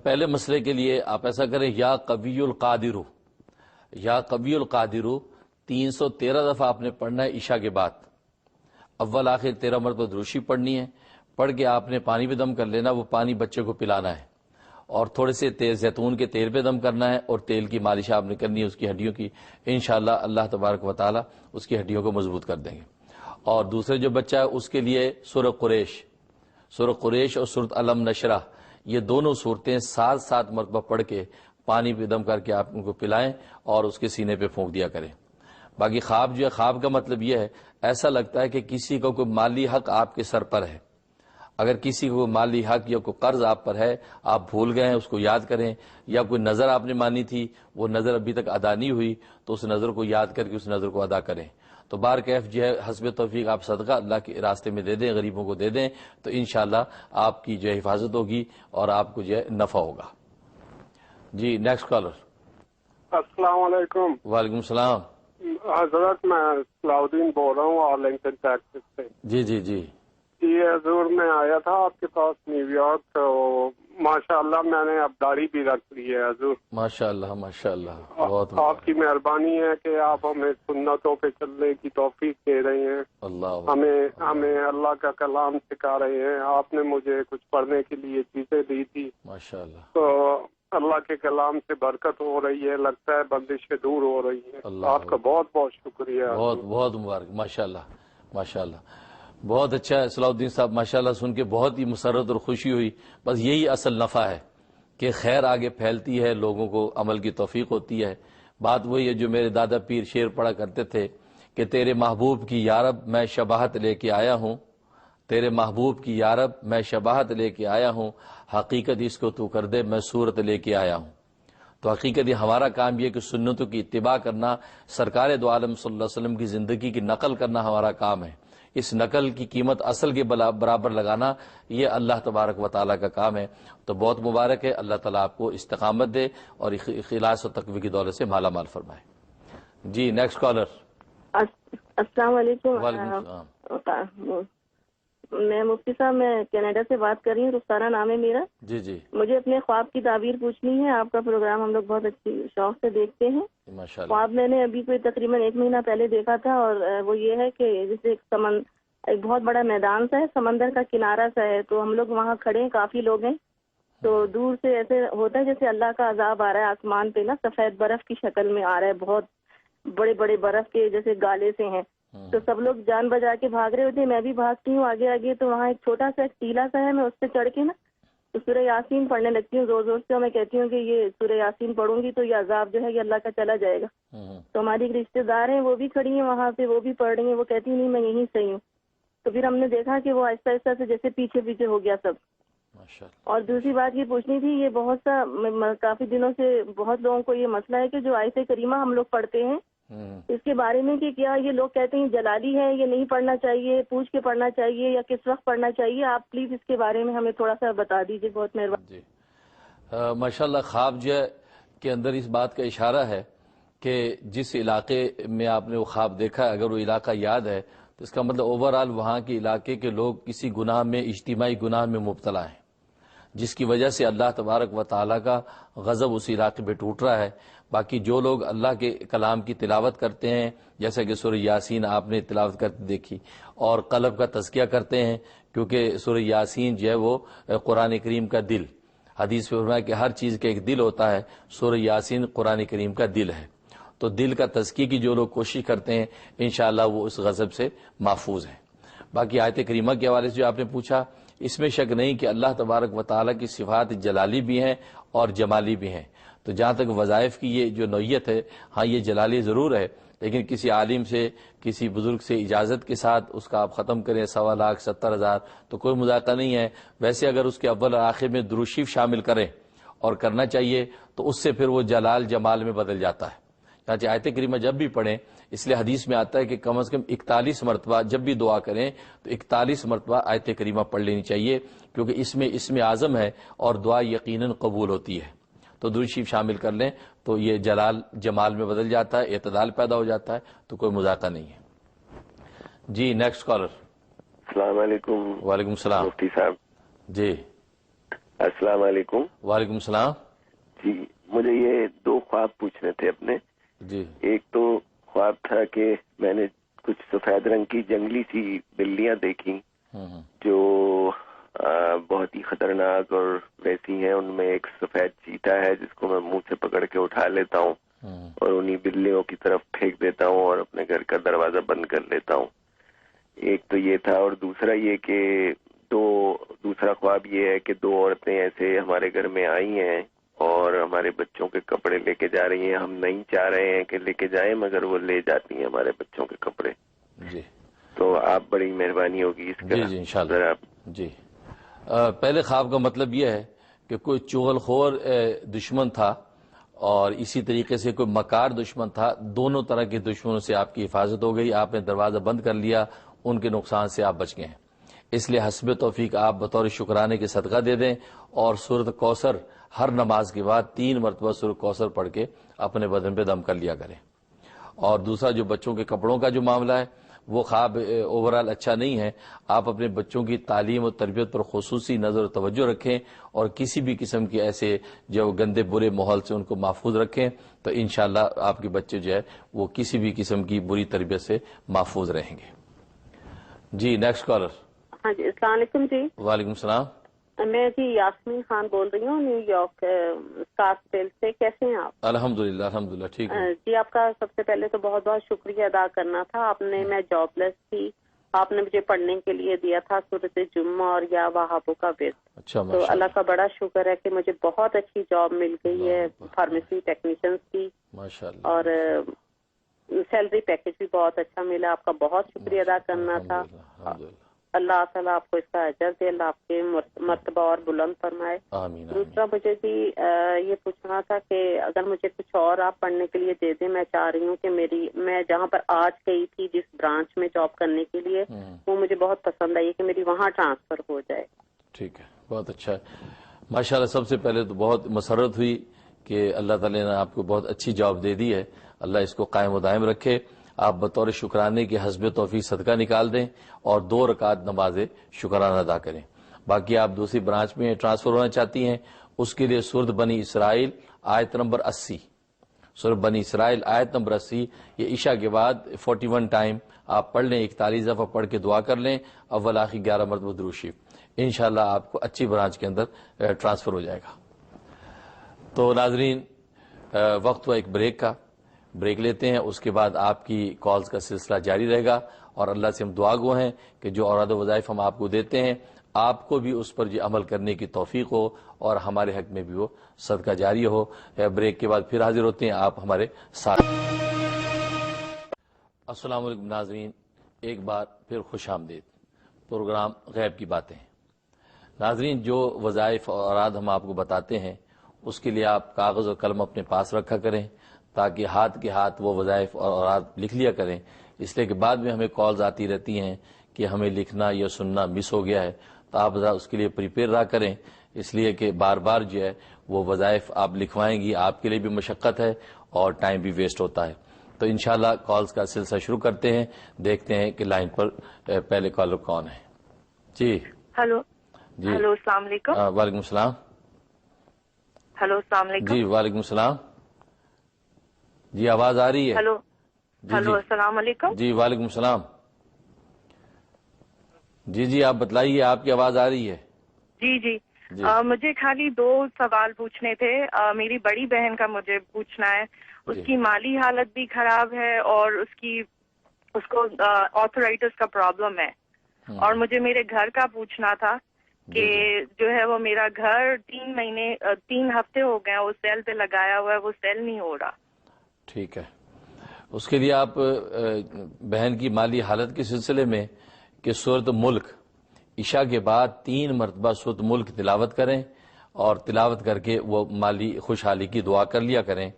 پہلے مسئلے کے لیے آپ ایسا کریں، یا قوی القادر، یا قوی القادر 313 دفعہ آپ نے پڑھنا ہے عشاء کے بعد، اول آخر 13 مرتبہ دروشی پڑھنی ہے، پڑھ کے آپ نے پانی پہ دم کر لینا، وہ پانی بچے کو پلانا ہے، اور تھوڑے سے زیتون کے تیل پہ دم کرنا ہے، اور تیل کی مالش آپ نے کرنی ہے اس کی ہڈیوں کی، انشاءاللہ اللہ تبارک و تعالی اس کی ہڈیوں کو مضبوط کر دیں گے۔ اور دوسرے جو بچہ ہے اس کے لیے سورہ قریش اور سورۃ علم نشرہ، یہ دونوں صورتیں 7 مرتبہ پڑھ کے پانی پہ دم کر کے آپ ان کو پلائیں اور اس کے سینے پہ پھونک دیا کریں۔ باقی خواب جو ہے، خواب کا مطلب یہ ہے، ایسا لگتا ہے کہ کسی کو کوئی مالی حق آپ کے سر پر ہے، اگر کسی کو مالی حق یا کوئی قرض آپ پر ہے، آپ بھول گئے ہیں، اس کو یاد کریں، یا کوئی نظر آپ نے مانی تھی، وہ نظر ابھی تک ادا نہیں ہوئی، تو اس نظر کو یاد کر کے اس نظر کو ادا کریں۔ تو بار کیف جو ہے حسب توفیق آپ صدقہ اللہ کے راستے میں دے دیں، غریبوں کو دے دیں، تو انشاءاللہ آپ کی جو ہے حفاظت ہوگی اور آپ کو جو ہے نفع ہوگا۔ جی نیکسٹ کالر۔ السلام علیکم۔ وعلیکم السلام۔ حضرت میں صلاح الدین بول رہا ہوں آرلنگٹن ٹیکساس سے۔ جی جی جی یہ حضور میں آیا تھا آپ کے پاس نیو یارک، تو ماشاءاللہ میں نے اب داڑھی بھی رکھ لی ہے حضور۔ ماشاءاللہ ماشاءاللہ، بہت آپ کی مہربانی ہے کہ آپ ہمیں سنتوں پہ چلنے کی توفیق دے رہے ہیں، اللہ ہمیں اللہ کا کلام سکھا رہے ہیں۔ آپ نے مجھے کچھ پڑھنے کے لیے چیزیں دی تھی، ماشاءاللہ، تو اللہ کے کلام سے برکت ہو رہی ہے، لگتا ہے بندشیں دور ہو رہی ہیں۔ آپ کا بہت بہت شکریہ۔ بہت بہت مبارک، ماشاءاللہ ماشاءاللہ، بہت اچھا ہے صلاح الدین صاحب، ماشاءاللہ سن کے بہت ہی مسرت اور خوشی ہوئی۔ بس یہی اصل نفع ہے کہ خیر آگے پھیلتی ہے، لوگوں کو عمل کی توفیق ہوتی ہے۔ بات وہی ہے جو میرے دادا پیر شعر پڑھا کرتے تھے کہ تیرے محبوب کی یارب میں شباہت لے کے آیا ہوں، تیرے محبوب کی یارب میں شباہت لے کے آیا ہوں، حقیقت اس کو تو کر دے میں صورت لے کے آیا ہوں۔ تو حقیقت ہمارا کام یہ کہ سنتوں کی اتباع کرنا، سرکار دو عالم صلی اللہ علیہ وسلم کی زندگی کی نقل کرنا ہمارا کام ہے۔ اس نقل کی قیمت اصل کے برابر لگانا یہ اللہ تبارک و تعالیٰ کا کام ہے۔ تو بہت مبارک ہے، اللہ تعالیٰ آپ کو استقامت دے اور اخلاص و تقوی کی دولت سے مالا مال فرمائے۔ جی نیکسٹ کالر۔ السلام علیکم۔ وعلیکم السلام۔ میں مفتی صاحب میں کینیڈا سے بات کر رہی ہوں، رخسانہ نام ہے میرا. جی جی مجھے اپنے خواب کی تعبیر پوچھنی ہے. آپ کا پروگرام ہم لوگ بہت اچھی شوق سے دیکھتے ہیں. ماشاء اللہ. خواب میں نے ابھی کوئی تقریباً 1 مہینہ پہلے دیکھا تھا، اور وہ یہ ہے کہ جیسے ایک بہت بڑا میدان سا ہے، سمندر کا کنارہ سا ہے، تو ہم لوگ وہاں کھڑے ہیں، کافی لوگ ہیں. تو دور سے ایسے ہوتا ہے جیسے اللہ کا عذاب آ رہا ہے آسمان پہ نا، سفید برف کی شکل میں آ رہا ہے، بہت بڑے بڑے برف کے جیسے گالے سے ہیں. تو سب لوگ جان بجا کے بھاگ رہے ہوتے ہیں، میں بھی بھاگتی ہوں آگے آگے. تو وہاں ایک چھوٹا سا ایک ٹیلا سا ہے، میں اس پہ چڑھ کے نا تو سورہ یاسین پڑھنے لگتی ہوں زور زور سے، اور میں کہتی ہوں کہ یہ سورہ یاسین پڑھوں گی تو یہ عذاب جو ہے یہ اللہ کا چلا جائے گا. تو ہماری ایک رشتے دار ہیں، وہ بھی کھڑی ہیں وہاں پہ، وہ بھی پڑھ رہی ہیں، وہ کہتی نہیں میں یہیں صحیح ہوں. تو پھر ہم نے دیکھا کہ وہ آہستہ آہستہ سے جیسے پیچھے پیچھے ہو گیا سب. اور دوسری بات یہ پوچھنی تھی، یہ بہت سا کافی دنوں سے بہت لوگوں کو یہ مسئلہ ہے کہ جو آیت کریمہ ہم لوگ پڑھتے ہیں اس کے بارے میں کہ کیا یہ لوگ کہتے ہیں جلالی ہے، یہ نہیں پڑھنا چاہیے، پوچھ کے پڑھنا چاہیے، یا کس وقت پڑھنا چاہیے. آپ پلیز اس کے بارے میں ہمیں تھوڑا سا بتا دیجیے، بہت مہربانی. جی ماشاء اللہ. خواب جو ہے کے اندر اس بات کا اشارہ ہے کہ جس علاقے میں آپ نے وہ خواب دیکھا ہے، اگر وہ علاقہ یاد ہے تو اس کا مطلب اوورآل وہاں کے علاقے کے لوگ کسی گناہ میں، اجتماعی گناہ میں مبتلا ہیں، جس کی وجہ سے اللہ تبارک و تعالیٰ کا غضب اس علاقے پہ ٹوٹ رہا ہے. باقی جو لوگ اللہ کے کلام کی تلاوت کرتے ہیں، جیسا کہ سورہ یاسین آپ نے تلاوت کرتے دیکھی، اور قلب کا تزکیہ کرتے ہیں، کیونکہ سورہ یاسین جو ہے وہ قرآن کریم کا دل، حدیث میں فرمایا کہ ہر چیز کا ایک دل ہوتا ہے، سورہ یاسین قرآن کریم کا دل ہے. تو دل کا تزکیے کی جو لوگ کوشش کرتے ہیں انشاءاللہ وہ اس غضب سے محفوظ ہیں. باقی آیت کریمہ کے حوالے سے جو آپ نے پوچھا، اس میں شک نہیں کہ اللہ تبارک و تعالیٰ کی صفات جلالی بھی ہیں اور جمالی بھی ہیں. تو جہاں تک وظائف کی یہ جو نوعیت ہے، ہاں یہ جلالی ضرور ہے، لیکن کسی عالم سے، کسی بزرگ سے اجازت کے ساتھ اس کا آپ ختم کریں 1,70,000 تو کوئی مذاقہ نہیں ہے. ویسے اگر اس کے اول اور آخر میں درود شریف شامل کریں اور کرنا چاہیے تو اس سے پھر وہ جلال جمال میں بدل جاتا ہے. چاہے آیت کریمہ جب بھی پڑھیں، اس لیے حدیث میں آتا ہے کہ کم از کم 41 مرتبہ جب بھی دعا کریں تو 41 مرتبہ آیت کریمہ پڑھ لینی چاہیے، کیونکہ اس میں اعظم ہے اور دعا یقیناً قبول ہوتی ہے. تو درود شریف شامل کر لیں تو یہ جلال جمال میں بدل جاتا ہے، اعتدال پیدا ہو جاتا ہے، تو کوئی مذاقہ نہیں ہے. جی نیکسٹ کالر. السلام علیکم. وعلیکم السلام. مفتی صاحب. جی السلام علیکم. وعلیکم السلام. جی مجھے یہ 2 خواب پوچھنے تھے اپنے. جی ایک تو خواب تھا کہ میں نے کچھ سفید رنگ کی جنگلی سی بلیاں دیکھی جو بہت ہی خطرناک اور ویسی ہیں. ان میں ایک سفید چیتا ہے جس کو میں منہ سے پکڑ کے اٹھا لیتا ہوں اور انہی بلیوں کی طرف پھینک دیتا ہوں اور اپنے گھر کا دروازہ بند کر لیتا ہوں. ایک تو یہ تھا، اور دوسرا یہ کہ دوسرا خواب یہ ہے کہ 2 عورتیں ایسے ہمارے گھر میں آئی ہیں اور ہمارے بچوں کے کپڑے لے کے جا رہی ہیں. ہم نہیں چاہ رہے ہیں کہ لے کے جائیں، مگر وہ لے جاتی ہیں ہمارے بچوں کے کپڑے. جی تو آپ بڑی مہربانی ہوگی اس کا. جی جی انشاءاللہ. جی پہلے خواب کا مطلب یہ ہے کہ کوئی چغل خور دشمن تھا اور اسی طریقے سے کوئی مکار دشمن تھا. دونوں طرح کے دشمنوں سے آپ کی حفاظت ہو گئی، آپ نے دروازہ بند کر لیا، ان کے نقصان سے آپ بچ گئے ہیں. اس لیے حسب توفیق آپ بطور شکرانے کے صدقہ دے دیں اور سورۃ کوثر ہر نماز کے بعد 3 مرتبہ سورۃ کوثر پڑھ کے اپنے بدن پہ دم کر لیا کریں. اور دوسرا جو بچوں کے کپڑوں کا جو معاملہ ہے وہ خواب اوورال اچھا نہیں ہے. آپ اپنے بچوں کی تعلیم اور تربیت پر خصوصی نظر و توجہ رکھیں اور کسی بھی قسم کے ایسے جو گندے برے ماحول سے ان کو محفوظ رکھیں، تو انشاءاللہ آپ کے بچے جو ہے وہ کسی بھی قسم کی بری تربیت سے محفوظ رہیں گے. جی نیکسٹ کالر. ہاں جی السلام علیکم. جی وعلیکم السلام. میں جی یاسمین خان بول رہی ہوں، نیو یارک اسکارفیلڈ سے. کیسے ہیں آپ؟ الحمدللہ الحمدللہ ٹھیک ہے. جی آپ کا سب سے پہلے تو بہت بہت شکریہ ادا کرنا تھا. میں جاب لیس تھی، آپ نے مجھے پڑھنے کے لیے دیا تھا سورۃ جمعہ اور یا وہابوں کا ورد. اچھا تو اللہ کا بڑا شکر ہے کہ مجھے بہت اچھی جاب مل گئی ہے فارمیسی ٹیکنیشین کی، ماشاءاللہ، اور سیلری پیکج بھی بہت اچھا ملا. آپ کا بہت شکریہ ادا کرنا تھا. اللہ تعالیٰ آپ کو اس کا اجر دے، اللہ آپ کے مرتبہ اور بلند فرمائے. آمین. دوسرا مجھے بھی یہ پوچھنا تھا کہ اگر مجھے کچھ اور آپ پڑھنے کے لیے دے دیں. میں چاہ رہی ہوں کہ میں جہاں پر آج گئی تھی جس برانچ میں جاب کرنے کے لیے، وہ مجھے بہت پسند آئی کہ میری وہاں ٹرانسفر ہو جائے. ٹھیک ہے، بہت اچھا ہے ماشاءاللہ. سب سے پہلے تو بہت مسرت ہوئی کہ اللہ تعالی نے آپ کو بہت اچھی جاب دے دی ہے. اللہ اس کو قائم و دائم رکھے. آپ بطور شکرانے کے حسب توفیق صدقہ نکال دیں اور 2 رکعت نماز شکرانہ ادا کریں. باقی آپ دوسری برانچ میں ٹرانسفر ہونا چاہتی ہیں، اس کے لیے سورۃ بنی اسرائیل آیت نمبر 80، سورۃ بنی اسرائیل آیت نمبر 80 یہ عشاء کے بعد 41 ٹائم آپ پڑھ لیں، 41 دفعہ پڑھ کے دعا کر لیں، اول آخر 11 مرتبہ درود شریف. انشاءاللہ آپ کو اچھی برانچ کے اندر ٹرانسفر ہو جائے گا. تو ناظرین وقت ہوا ایک بریک لیتے ہیں، اس کے بعد آپ کی کالز کا سلسلہ جاری رہے گا، اور اللہ سے ہم دعا گو ہیں کہ جو اوراد و وظائف ہم آپ کو دیتے ہیں آپ کو بھی اس پر جو عمل کرنے کی توفیق ہو اور ہمارے حق میں بھی وہ صدقہ جاری ہو. بریک کے بعد پھر حاضر ہوتے ہیں آپ ہمارے ساتھ. السلام علیکم ناظرین، ایک بار پھر خوش آمدید. پروگرام غیب کی باتیں. ناظرین جو وظائف اور اوراد ہم آپ کو بتاتے ہیں اس کے لیے آپ کاغذ اور قلم اپنے پاس رکھا کریں تاکہ ہاتھ کے ہاتھ وہ وظائف اور اوراد لکھ لیا کریں، اس لیے کہ بعد میں ہمیں کالز آتی رہتی ہیں کہ ہمیں لکھنا یا سننا مس ہو گیا ہے. تو آپ ذرا اس کے لیے پریپیئر رہا کریں، اس لیے کہ بار بار جو ہے وہ وظائف آپ لکھوائیں گی، آپ کے لیے بھی مشقت ہے اور ٹائم بھی ویسٹ ہوتا ہے. تو انشاءاللہ کالز کا سلسلہ شروع کرتے ہیں. دیکھتے ہیں کہ لائن پر پہلے کالر کون ہے. جی ہلو. جی ہلو السلام علیکم. وعلیکم السلام. ہلو السلام علیکم. جی وعلیکم السلام. جی آواز آ رہی ہے؟ ہلو. جی ہلو السلام علیکم. جی وعلیکم السلام. جی آپ بتلائیے، آپ کی آواز آ رہی ہے. جی مجھے خالی 2 سوال پوچھنے تھے. میری بڑی بہن کا مجھے پوچھنا ہے. اس کی مالی حالت بھی خراب ہے اور اس کو آرتھرائٹس کا پرابلم ہے. اور مجھے میرے گھر کا پوچھنا تھا کہ جو ہے وہ میرا گھر 3 ہفتے ہو گئے وہ سیل پہ لگایا ہوا ہے، وہ سیل نہیں ہو رہا. ٹھیک ہے، اس کے لیے آپ بہن کی مالی حالت کے سلسلے میں کہ سورۃ ملک عشاء کے بعد 3 مرتبہ سورۃ ملک تلاوت کریں اور تلاوت کر کے وہ مالی خوشحالی کی دعا کر لیا کریں.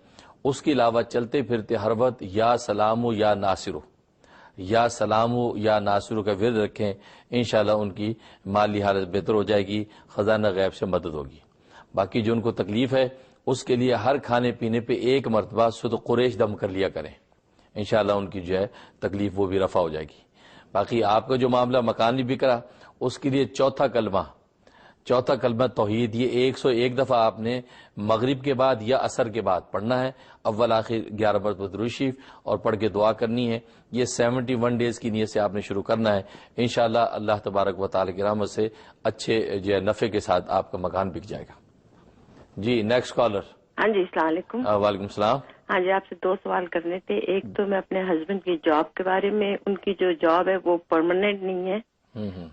اس کے علاوہ چلتے پھرتے ہر وقت یا سلامو یا ناصرو، یا سلامو یا ناصرو کا ورد رکھیں. انشاءاللہ ان کی مالی حالت بہتر ہو جائے گی، خزانہ غیب سے مدد ہوگی. باقی جو ان کو تکلیف ہے اس کے لیے ہر کھانے پینے پہ 1 مرتبہ سورۃ قریش دم کر لیا کریں. انشاءاللہ ان کی جو ہے تکلیف وہ بھی رفع ہو جائے گی. باقی آپ کا جو معاملہ مکان نہیں بک رہا اس کے لیے چوتھا کلمہ توحید یہ 101 دفعہ آپ نے مغرب کے بعد یا عصر کے بعد پڑھنا ہے. اول آخر 11 مرتبہ درود شریف اور پڑھ کے دعا کرنی ہے. یہ 71 ڈیز کی نیت سے آپ نے شروع کرنا ہے. انشاءاللہ اللہ تبارک و تعالی کی رحمت سے اچھے جو ہے نفع کے ساتھ آپ کا مکان بک جائے گا. جی نیکسٹ کالر. ہاں جی السلام علیکم. وعلیکم السلام. ہاں جی آپ سے 2 سوال کرنے تھے. ایک تو میں اپنے ہسبینڈ کی جاب کے بارے میں، ان کی جو جاب ہے وہ پرماننٹ نہیں ہے،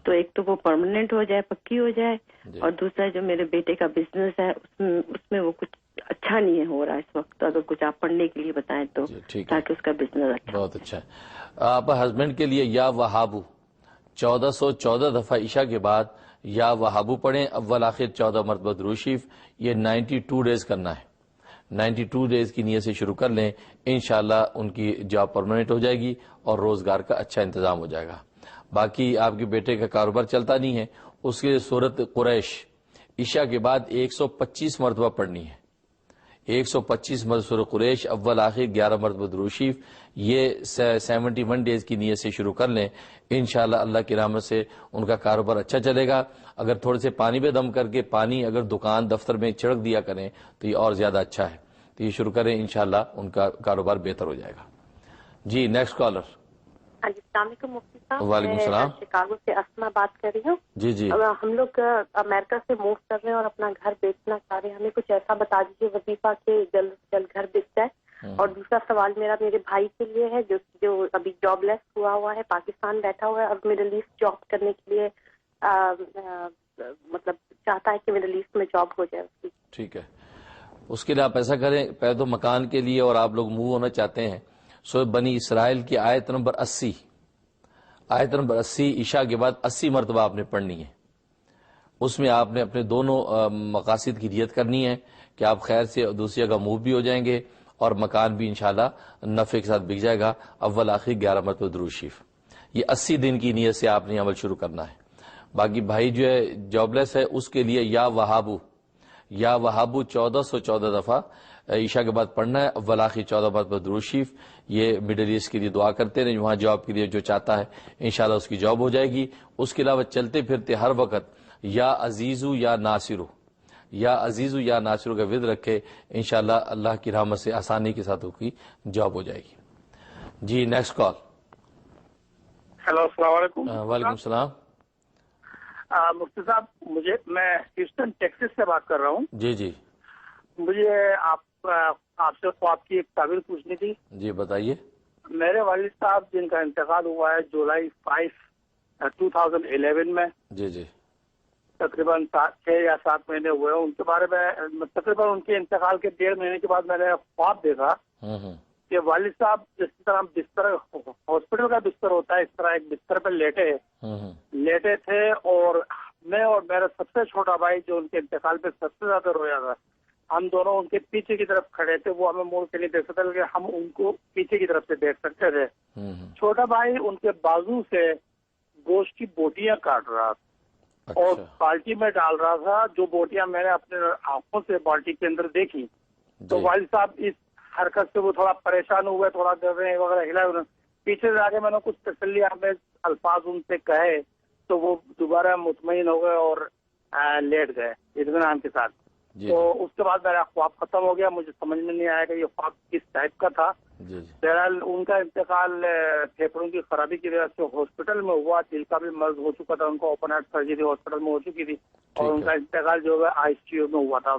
تو ایک تو وہ پرماننٹ ہو جائے، پکی ہو جائے، اور دوسرا جو میرے بیٹے کا بزنس ہے اس میں وہ کچھ اچھا نہیں ہو رہا اس وقت. اگر کچھ آپ پڑھنے کے لیے بتائیں تو تاکہ اس کا بزنس اچھا. بہت اچھا ہے. آپ ہسبینڈ کے لیے یا وہابو 1414 دفعہ عشاء کے بعد یا وہابو پڑھیں، اول آخر 14 مرتبہ درود شریف. یہ 92 ڈیز کرنا ہے. 92 ڈیز کی نیت سے شروع کر لیں، انشاءاللہ ان کی جاب پرماننٹ ہو جائے گی اور روزگار کا اچھا انتظام ہو جائے گا. باقی آپ کے بیٹے کا کاروبار چلتا نہیں ہے، اس کے سورۃ قریش عشاء کے بعد 125 مرتبہ پڑھنی ہے. 125 مرتبہ سورۃ قریش اول آخر 11 مرتبہ درود شریف. یہ 71 ڈیز کی نیت سے شروع کر لیں. انشاءاللہ اللہ کی رحمت سے ان کا کاروبار اچھا چلے گا. اگر تھوڑے سے پانی پہ دم کر کے پانی اگر دکان دفتر میں چھڑک دیا کریں تو یہ اور زیادہ اچھا ہے. تو یہ شروع کریں، انشاءاللہ ان کا کاروبار بہتر ہو جائے گا. جی نیکسٹ کالر. ہاں جی السلام علیکم مفتی صاحب. وعلیکم السلام. میں شکاگو سے اسما بات کر رہی ہوں. جی ہم لوگ امریکہ سے موو کر رہے ہیں اور اپنا گھر بیچنا چاہ رہے ہیں. ہمیں کچھ ایسا بتا دیجیے وظیفہ کہ جلد سے جلد گھر بیچ جائے. اور دوسرا سوال میرا میرے بھائی کے لیے ہے جو ابھی جاب لیس ہوا ہے، پاکستان بیٹھا ہوا ہے اور مڈل ایسٹ جاب کرنے کے لیے مطلب چاہتا ہے کہ مڈل ایسٹ میں جاب ہو جائے اس کی. ٹھیک ہے، اس کے لیے آپ ایسا کریں، پہلے تو مکان کے لیے اور آپ لوگ موو ہونا چاہتے ہیں، سورۃ بنی اسرائیل کی آیت نمبر 80 عشاء کے بعد 80 مرتبہ آپ نے پڑھنی ہے. اس میں آپ نے اپنے دونوں مقاصد کی نیت کرنی ہے کہ آپ خیر سے دوسری جگہ موو بھی ہو جائیں گے اور مکان بھی انشاءاللہ نفع کے ساتھ بک جائے گا. اول آخر 11 مرتبہ درود شریف. یہ 80 دن کی نیت سے آپ نے عمل شروع کرنا ہے. باقی بھائی جو ہے جاب لیس ہے اس کے لیے یا وہابو 1414 دفعہ عشاء کے بعد پڑھنا ہے. اول آخر 14 مرتبہ درود شریف. یہ مڈل ایسٹ کے لیے دعا کرتے رہیں، وہاں جاب کے لیے جو چاہتا ہے انشاءاللہ اس کی جاب ہو جائے گی۔ اس کے علاوہ چلتے پھرتے ہر وقت یا عزیزو یا ناصرو، یا عزیزو یا ناصرو کا ورد رکھے، انشاءاللہ اللہ کی رحمت سے آسانی کے ساتھ اس کی جاب ہو جائے گی۔ جی نیکسٹ کال۔ ہیلو السلام علیکم۔ وعلیکم السلام۔ مفتی صاحب میں ہیوسٹن ٹیکسس سے بات کر رہا ہوں۔ جی جی مجھے آپ سے خواب کی ایک تعبیر پوچھنی تھی۔ جی بتائیے۔ میرے والد صاحب جن کا انتقال ہوا ہے جولائی 5 2011 میں، جی جی تقریباً 6 یا 7 مہینے ہوئے، ان کے بارے میں تقریباً ان کے انتقال کے 1.5 مہینے کے بعد میں نے خواب دیکھا کہ والد صاحب جس طرح بستر ہاسپٹل کا بستر ہوتا ہے اس طرح ایک بستر پہ لیٹے تھے، اور میں اور میرا سب سے چھوٹا بھائی جو ان کے انتقال پہ سب سے زیادہ رویا تھا، ہم دونوں ان کے پیچھے کی طرف کھڑے تھے، وہ ہمیں موڑ کے نہیں دیکھ سکتے بلکہ ہم ان کو پیچھے کی طرف سے دیکھ سکتے تھے۔ چھوٹا بھائی ان کے بازو سے گوشت کی بوٹیاں کاٹ رہا تھا اور بالٹی میں ڈال رہا تھا، جو بوٹیاں میں نے اپنے آنکھوں سے بالٹی کے اندر دیکھی۔ تو والد صاحب اس حرکت سے وہ تھوڑا پریشان ہوئے، تھوڑا گردن وغیرہ ہلا، پیچھے سے آگے میں نے کچھ تسلی آمیز الفاظ ان سے کہے تو وہ دوبارہ مطمئن ہو گئے اور لیٹ گئے اطمینان کے ساتھ۔ تو اس کے بعد میرا خواب ختم ہو گیا، مجھے سمجھ میں نہیں آیا کہ یہ خواب کس ٹائپ کا تھا۔ بہرحال ان کا انتقال پھیپھڑوں کی خرابی کی وجہ سے ہاسپٹل میں ہوا، دل کا بھی مرض ہو چکا تھا، ان کو اوپن ہارٹ سرجری ہاسپٹل میں ہو چکی تھی، اور ان کا انتقال جو ہے ICU میں ہوا تھا۔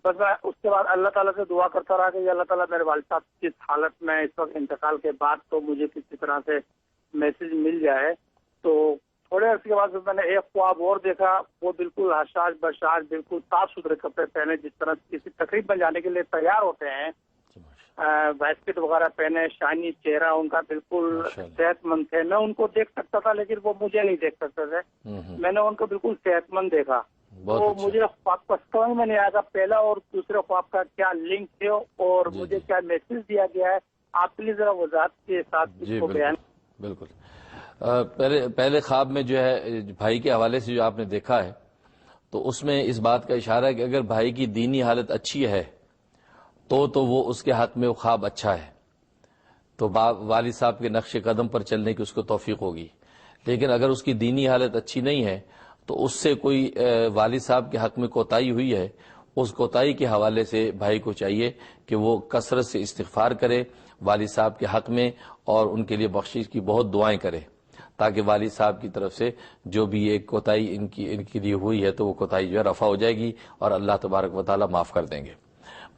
بس میں اس کے بعد اللہ تعالیٰ سے دعا کرتا رہا کہ اللہ تعالیٰ میرے والد صاحب کس حالت میں اس وقت انتقال کے بعد تو مجھے کسی طرح سے میسج مل جائے۔ تو تھوڑے عرصے کے بعد میں نے ایک خواب اور دیکھا، وہ بالکل حشاش بشاش، بالکل صاف ستھرے کپڑے پہنے، جس طرح کسی تقریب میں جانے کے لیے تیار ہوتے ہیں، ویسکٹ وغیرہ پہنے، شائنی چہرہ ان کا، بالکل صحت مند تھے۔ میں ان کو دیکھ سکتا تھا لیکن وہ مجھے نہیں دیکھ سکتے تھے، میں نے ان کو بالکل صحت مند دیکھا۔ تو مجھے خواب کا سمجھ میں نہیں آیا پہلا اور دوسرے خواب کا کیا لنک ہے اور مجھے کیا میسج دیا گیا ہے، آپ پلیز ذرا وضاحت کے ساتھ اس کو بیان۔ بالکل۔ پہلے خواب میں جو ہے بھائی کے حوالے سے جو آپ نے دیکھا ہے تو اس میں اس بات کا اشارہ ہے کہ اگر بھائی کی دینی حالت اچھی ہے تو وہ اس کے حق میں وہ خواب اچھا ہے، تو والد صاحب کے نقش قدم پر چلنے کی اس کو توفیق ہوگی۔ لیکن اگر اس کی دینی حالت اچھی نہیں ہے تو اس سے کوئی والد صاحب کے حق میں کوتاہی ہوئی ہے، اس کوتاہی کے حوالے سے بھائی کو چاہیے کہ وہ کثرت سے استغفار کرے والد صاحب کے حق میں اور ان کے لیے بخشش کی بہت دعائیں کرے، تاکہ والد صاحب کی طرف سے جو بھی ایک کوتاہی ان کے لیے ہوئی ہے تو وہ کوتاہی جو ہے رفع ہو جائے گی اور اللہ تبارک و تعالیٰ معاف کر دیں گے۔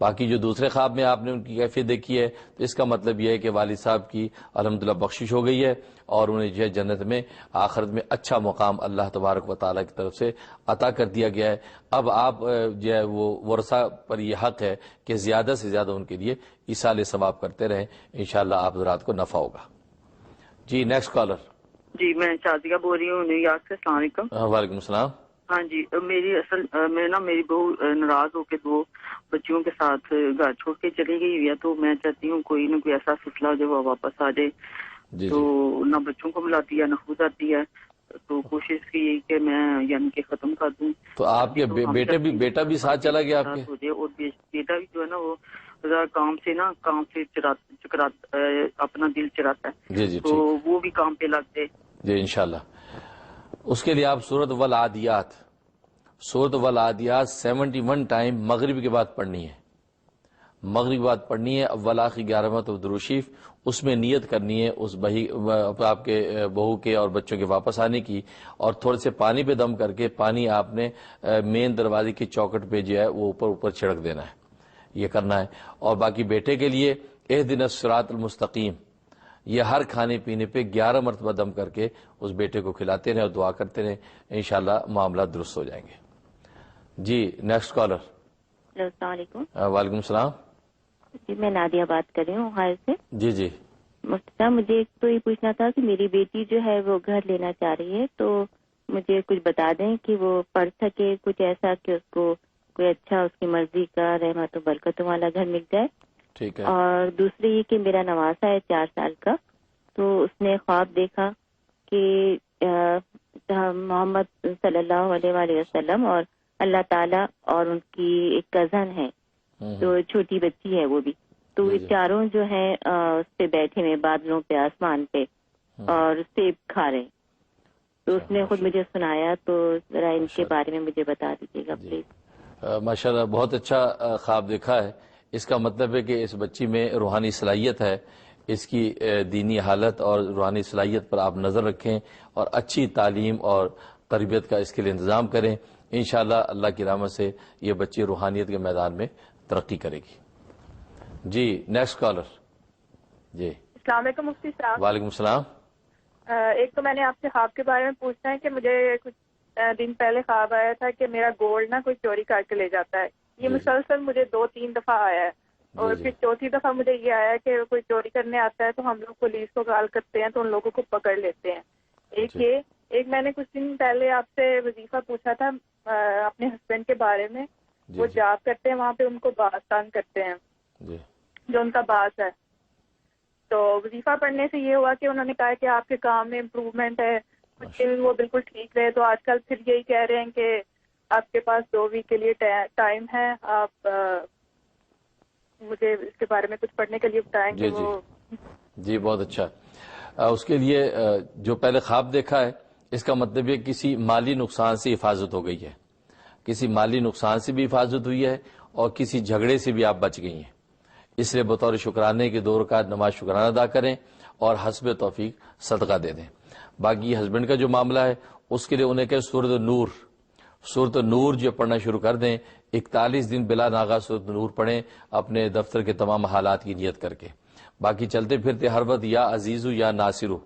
باقی جو دوسرے خواب میں آپ نے ان کی کیفیت دیکھی ہے تو اس کا مطلب یہ ہے کہ والد صاحب کی الحمدللہ بخشش ہو گئی ہے اور انہیں جو ہے جنت میں آخرت میں اچھا مقام اللہ تبارک و تعالیٰ کی طرف سے عطا کر دیا گیا ہے۔ اب آپ جو ہے وہ ورثہ پر یہ حق ہے کہ زیادہ سے زیادہ ان کے لیے ایصال ثواب کرتے رہیں، انشاءاللہ آپ حضرات کو نفع ہوگا۔ جی نیکسٹ کالر۔ جی میں شازیہ بول رہی ہوں نیو یارک سے۔ السلام علیکم۔ وعلیکم السلام۔ ہاں جی، میری بہو ناراض ہو کے 2 بچیوں کے ساتھ گھر چھوڑ کے چلی گئی ہوئی ہے، تو میں چاہتی ہوں کوئی نہ کوئی ایسا فیصلہ جو وہ واپس آ جائے، تو نہ بچوں کو ملاتی ہے نہ خود آتی ہے، تو کوشش کی کہ میں یعنی کہ ختم کر دوں۔ تو آپ کے بیٹا بھی ساتھ چلا گیا آپ کے؟ اور بیٹا بھی جو ہے نا وہ کام سے اپنا دل چراتا ہے، تو وہ بھی کام پہ لگ جائے۔ جی انشاءاللہ۔ اس کے لیے آپ سورۃ والعادیات 71 ٹائم مغرب کے بعد پڑھنی ہے، مغرب کے بعد پڑھنی ہے، اول آخر 11 مرتبہ درود شریف، اس میں نیت کرنی ہے اس آپ کے بہو کے اور بچوں کے واپس آنے کی، اور تھوڑے سے پانی پہ دم کر کے پانی آپ نے مین دروازے کی چوکٹ پہ جو ہے وہ اوپر چھڑک دینا ہے، یہ کرنا ہے۔ اور باقی بیٹے کے لیے اہدنا الصراط المستقیم، یہ ہر کھانے پینے پہ 11 مرتبہ دم کر کے اس بیٹے کو کھلاتے رہیں اور دعا کرتے رہیں، انشاءاللہ معاملات درست ہو جائیں گے۔ جی نیکسٹ کالر۔ السلام علیکم۔ وعلیکم السلام۔ جی میں نادیہ بات کر رہی ہوں ہائر سے۔ جی جی مفتی صاحب مجھے ایک تو یہ پوچھنا تھا کہ میری بیٹی جو ہے وہ گھر لینا چاہ رہی ہے، تو مجھے کچھ بتا دیں کہ وہ پڑھ سکے کچھ ایسا کہ اس کو کوئی اچھا اس کی مرضی کا رحمت و برکتوں والا گھر مل جائے۔ ٹھیک ہے۔ اور دوسری یہ کہ میرا نواسا ہے 4 سال کا، تو اس نے خواب دیکھا کہ محمد صلی اللہ علیہ وآلہ وسلم اور اللہ تعالیٰ اور ان کی ایک کزن ہے، تو چھوٹی بچی ہے وہ بھی، تو یہ چاروں جو ہیں اس پہ بیٹھے ہوئے بادلوں پہ آسمان پہ اور سیب کھا رہے ہیں. تو اس نے خود مجھے سنایا, تو ذرا ان کے بارے میں مجھے بتا دیجیے گا پلیز. ماشاءاللہ بہت اچھا خواب دیکھا ہے. اس کا مطلب ہے کہ اس بچی میں روحانی صلاحیت ہے. اس کی دینی حالت اور روحانی صلاحیت پر آپ نظر رکھیں اور اچھی تعلیم اور تربیت کا اس کے لیے انتظام کریں. انشاءاللہ اللہ کی رحمت سے یہ بچی روحانیت کے میدان میں ترقی کرے گی. جی نیکسٹ کالر. جی السلام علیکم مفتی صاحب. وعلیکم السلام. ایک تو میں نے آپ سے خواب کے بارے میں پوچھنا ہے کہ مجھے کچھ دن پہلے خواب آیا تھا کہ میرا گولڈ نا کوئی چوری کر کے لے جاتا ہے. یہ مسلسل مجھے 2-3 دفعہ آیا ہے, اور پھر چوتھی دفعہ مجھے یہ آیا ہے کہ کوئی چوری کرنے آتا ہے تو ہم لوگ پولیس کو کال کرتے ہیں تو ان لوگوں کو پکڑ لیتے ہیں. ایک میں نے کچھ دن پہلے آپ سے وظیفہ پوچھا تھا اپنے ہسبینڈ کے بارے میں. وہ جاب کرتے ہیں, وہاں پہ ان کو باز تنگ کرتے ہیں, جو ان کا باز ہے. تو وظیفہ پڑھنے سے یہ ہوا کہ انہوں نے کہا کہ آپ کے کام میں امپروومنٹ ہے, کچھ دن وہ بالکل ٹھیک رہے. تو آج کل پھر یہی کہہ رہے ہیں کہ آپ کے پاس 2 ویک کے لیے ٹائم ہے, آپ مجھے اس کے بارے میں کچھ پڑھنے کے لیے بتائیں کہ وہ. جی بہت اچھا. اس کے لیے جو پہلے خواب دیکھا ہے اس کا مطلب یہ کسی مالی نقصان سے حفاظت ہو گئی ہے, کسی مالی نقصان سے بھی حفاظت ہوئی ہے اور کسی جھگڑے سے بھی آپ بچ گئی ہیں. اس لیے بطور شکرانے کے 2 رکعت نماز شکرانہ ادا کریں اور حسب توفیق صدقہ دے دیں. باقی ہسبینڈ کا جو معاملہ ہے اس کے لیے انہیں کہ سورۃ نور جو پڑھنا شروع کر دیں. 41 دن بلا ناغہ سورۃ نور پڑھیں اپنے دفتر کے تمام حالات کی نیت کر کے. باقی چلتے پھرتے ہر وقت یا عزیزو یا ناصرو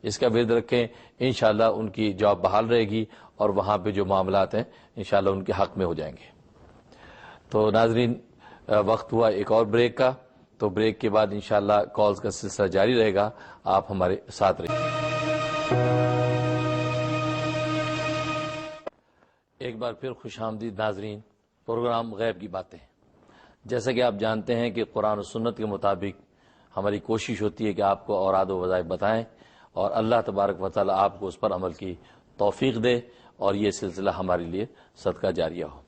اس کا ورد رکھیں. انشاءاللہ ان کی جاب بحال رہے گی اور وہاں پہ جو معاملات ہیں انشاءاللہ ان کے حق میں ہو جائیں گے. تو ناظرین وقت ہوا ایک اور بریک کا, تو بریک کے بعد انشاءاللہ کالز کا سلسلہ جاری رہے گا. آپ ہمارے ساتھ رہیے. ایک بار پھر خوش آمدید ناظرین. پروگرام غیب کی باتیں. جیسا کہ آپ جانتے ہیں کہ قرآن و سنت کے مطابق ہماری کوشش ہوتی ہے کہ آپ کو اوراد و وظائف بتائیں اور اللہ تبارک و تعالی آپ کو اس پر عمل کی توفیق دے اور یہ سلسلہ ہمارے لیے صدقہ جاریہ ہو.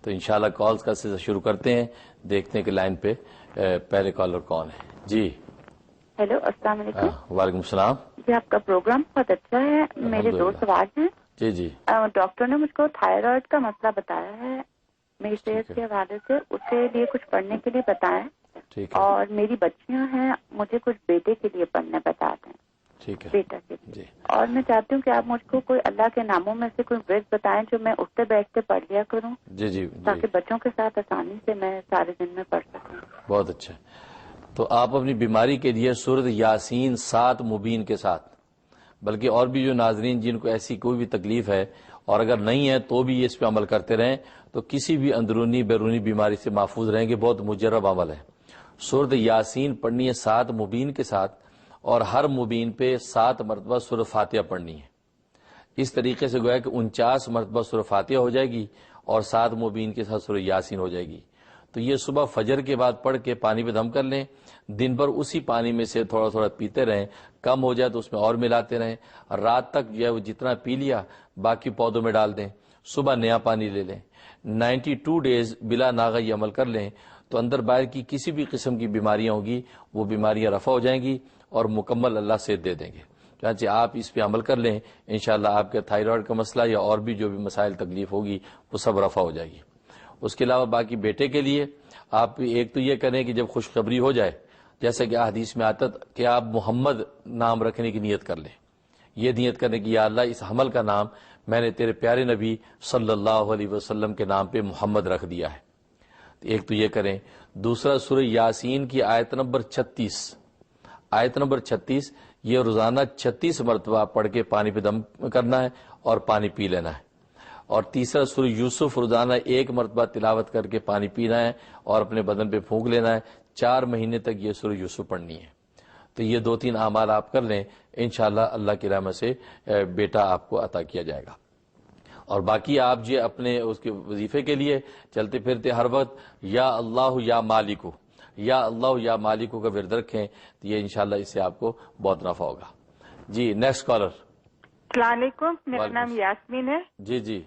تو انشاءاللہ کالز کا سلسلہ شروع کرتے ہیں. دیکھتے ہیں کہ لائن پہ پہلے کالر کون ہے. جی ہیلو السلام علیکم. وعلیکم السلام. جی آپ کا پروگرام بہت اچھا ہے. میرے 2 سوال ہیں. جی ڈاکٹر نے مجھ کو تھائرائڈ کا مسئلہ بتایا ہے میری صحت کے حوالے سے, اس کے لیے کچھ پڑھنے کے لیے بتائیں. اور میری بچیاں ہیں, مجھے کچھ بیٹے کے لیے پڑھنے بتا دیں. بیٹا کے لیے. اور میں چاہتی ہوں کہ آپ مجھ کو کوئی اللہ کے ناموں میں سے کوئی ورد بتائیں جو میں اٹھتے بیٹھتے پڑھ لیا کروں. جی تاکہ بچوں کے ساتھ آسانی سے میں سارے دن میں پڑھ سکوں. بہت اچھا. تو آپ اپنی بیماری کے لیے سورۃ یاسین 7 مبین کے ساتھ, بلکہ اور بھی جو ناظرین جن کو ایسی کوئی بھی تکلیف ہے اور اگر نہیں ہے تو بھی اس پہ عمل کرتے رہیں تو کسی بھی اندرونی بیرونی بیماری سے محفوظ رہیں گے. بہت مجرب عمل ہے. سورۃ یاسین پڑھنی ہے 7 مبین کے ساتھ, اور ہر مبین پہ 7 مرتبہ سورۃ فاتحہ پڑھنی ہے. اس طریقے سے گویا کہ 49 مرتبہ سورۃ فاتحہ ہو جائے گی اور 7 مبین کے ساتھ سورۃ یاسین ہو جائے گی. تو یہ صبح فجر کے بعد پڑھ کے پانی پہ دم کر لیں. دن بھر اسی پانی میں سے تھوڑا تھوڑا پیتے رہیں, کم ہو جائے تو اس میں اور ملاتے رہیں. رات تک جو ہے وہ جتنا پی لیا باقی پودوں میں ڈال دیں. صبح نیا پانی لے لیں. 92 ڈیز بلا ناغہ یہ عمل کر لیں تو اندر باہر کی کسی بھی قسم کی بیماریاں ہوں گی وہ بیماریاں رفع ہو جائیں گی اور مکمل اللہ سے دے دیں گے. چنانچہ آپ اس پہ عمل کر لیں, انشاءاللہ آپ کے تھائرائڈ کا مسئلہ یا اور بھی جو بھی مسائل تکلیف ہوگی وہ سب رفع ہو جائے گی. اس کے علاوہ باقی بیٹے کے لیے آپ ایک تو یہ کریں کہ جب خوشخبری ہو جائے, جیسا کہ حدیث میں آتا کہ آپ محمد نام رکھنے کی نیت کر لیں. یہ نیت کرنے کی یا اللہ اس حمل کا نام میں نے تیرے پیارے نبی صلی اللہ علیہ وسلم کے نام پہ محمد رکھ دیا ہے. ایک تو یہ کریں. دوسرا سورہ یاسین کی آیت نمبر 36 یہ روزانہ 36 مرتبہ پڑھ کے پانی پہ دم کرنا ہے اور پانی پی لینا ہے. اور تیسرا سورہ یوسف روزانہ 1 مرتبہ تلاوت کر کے پانی پینا ہے اور اپنے بدن پہ پھونک لینا ہے. 4 مہینے تک یہ سورہ یوسف پڑھنی ہے. تو یہ 2-3 اعمال آپ کر لیں, انشاءاللہ اللہ کی رحمت سے بیٹا آپ کو عطا کیا جائے گا. اور باقی آپ جو اپنے اس کے وظیفے کے لیے چلتے پھرتے ہر وقت یا اللہ یا مالکو یا اللہ یا مالکو کا ورد رکھیں تو یہ انشاءاللہ اس سے آپ کو بہت نفع ہوگا. جی نیکسٹ کالر. السلام علیکم, میرا نام یاسمین ہے. جی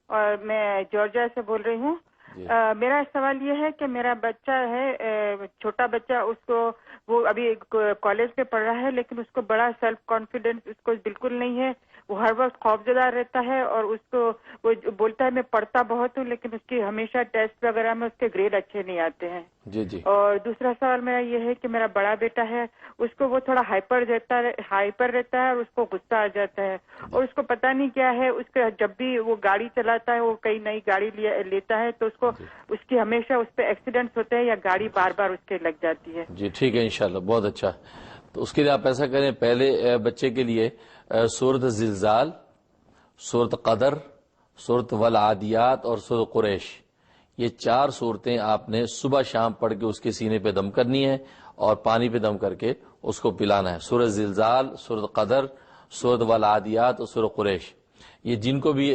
اور میں جارجیا سے بول رہی ہوں. میرا سوال یہ ہے کہ میرا بچہ ہے چھوٹا بچہ، اس کو وہ ابھی کالج میں پڑھ رہا ہے، لیکن اس کو بڑا سیلف کانفیڈنس اس کو بالکل نہیں ہے. وہ ہر وقت خوفزدہ رہتا ہے اور اس کو وہ بولتا ہے میں پڑھتا بہت ہوں، لیکن اس کی ہمیشہ ٹیسٹ وغیرہ میں اس کے گریڈ اچھے نہیں آتے ہیں. جی. اور دوسرا سوال میرا یہ ہے کہ میرا بڑا بیٹا ہے، اس کو وہ تھوڑا ہائپر رہتا ہے اور اس کو غصہ آ جاتا ہے، اور اس کو پتہ نہیں کیا ہے، اس کا جب بھی وہ گاڑی چلاتا ہے، وہ کئی نئی گاڑی لیتا ہے تو اس کی ہمیشہ اس پہ ایکسیڈنٹس ہوتے ہیں یا گاڑی بار بار اس کے لگ جاتی ہے. جی ٹھیک ہے انشاءاللہ، بہت اچھا. تو اس کے لیے آپ ایسا کریں، پہلے بچے کے لیے سورۃ زلزال، سورۃ قدر، سورۃ والعادیات اور سورۃ قریش، یہ 4 صورتیں آپ نے صبح شام پڑھ کے اس کے سینے پہ دم کرنی ہے اور پانی پہ دم کر کے اس کو پلانا ہے. سورۃ زلزال، سورۃ قدر، سورۃ والعادیات اور سورۃ قریش. یہ جن کو بھی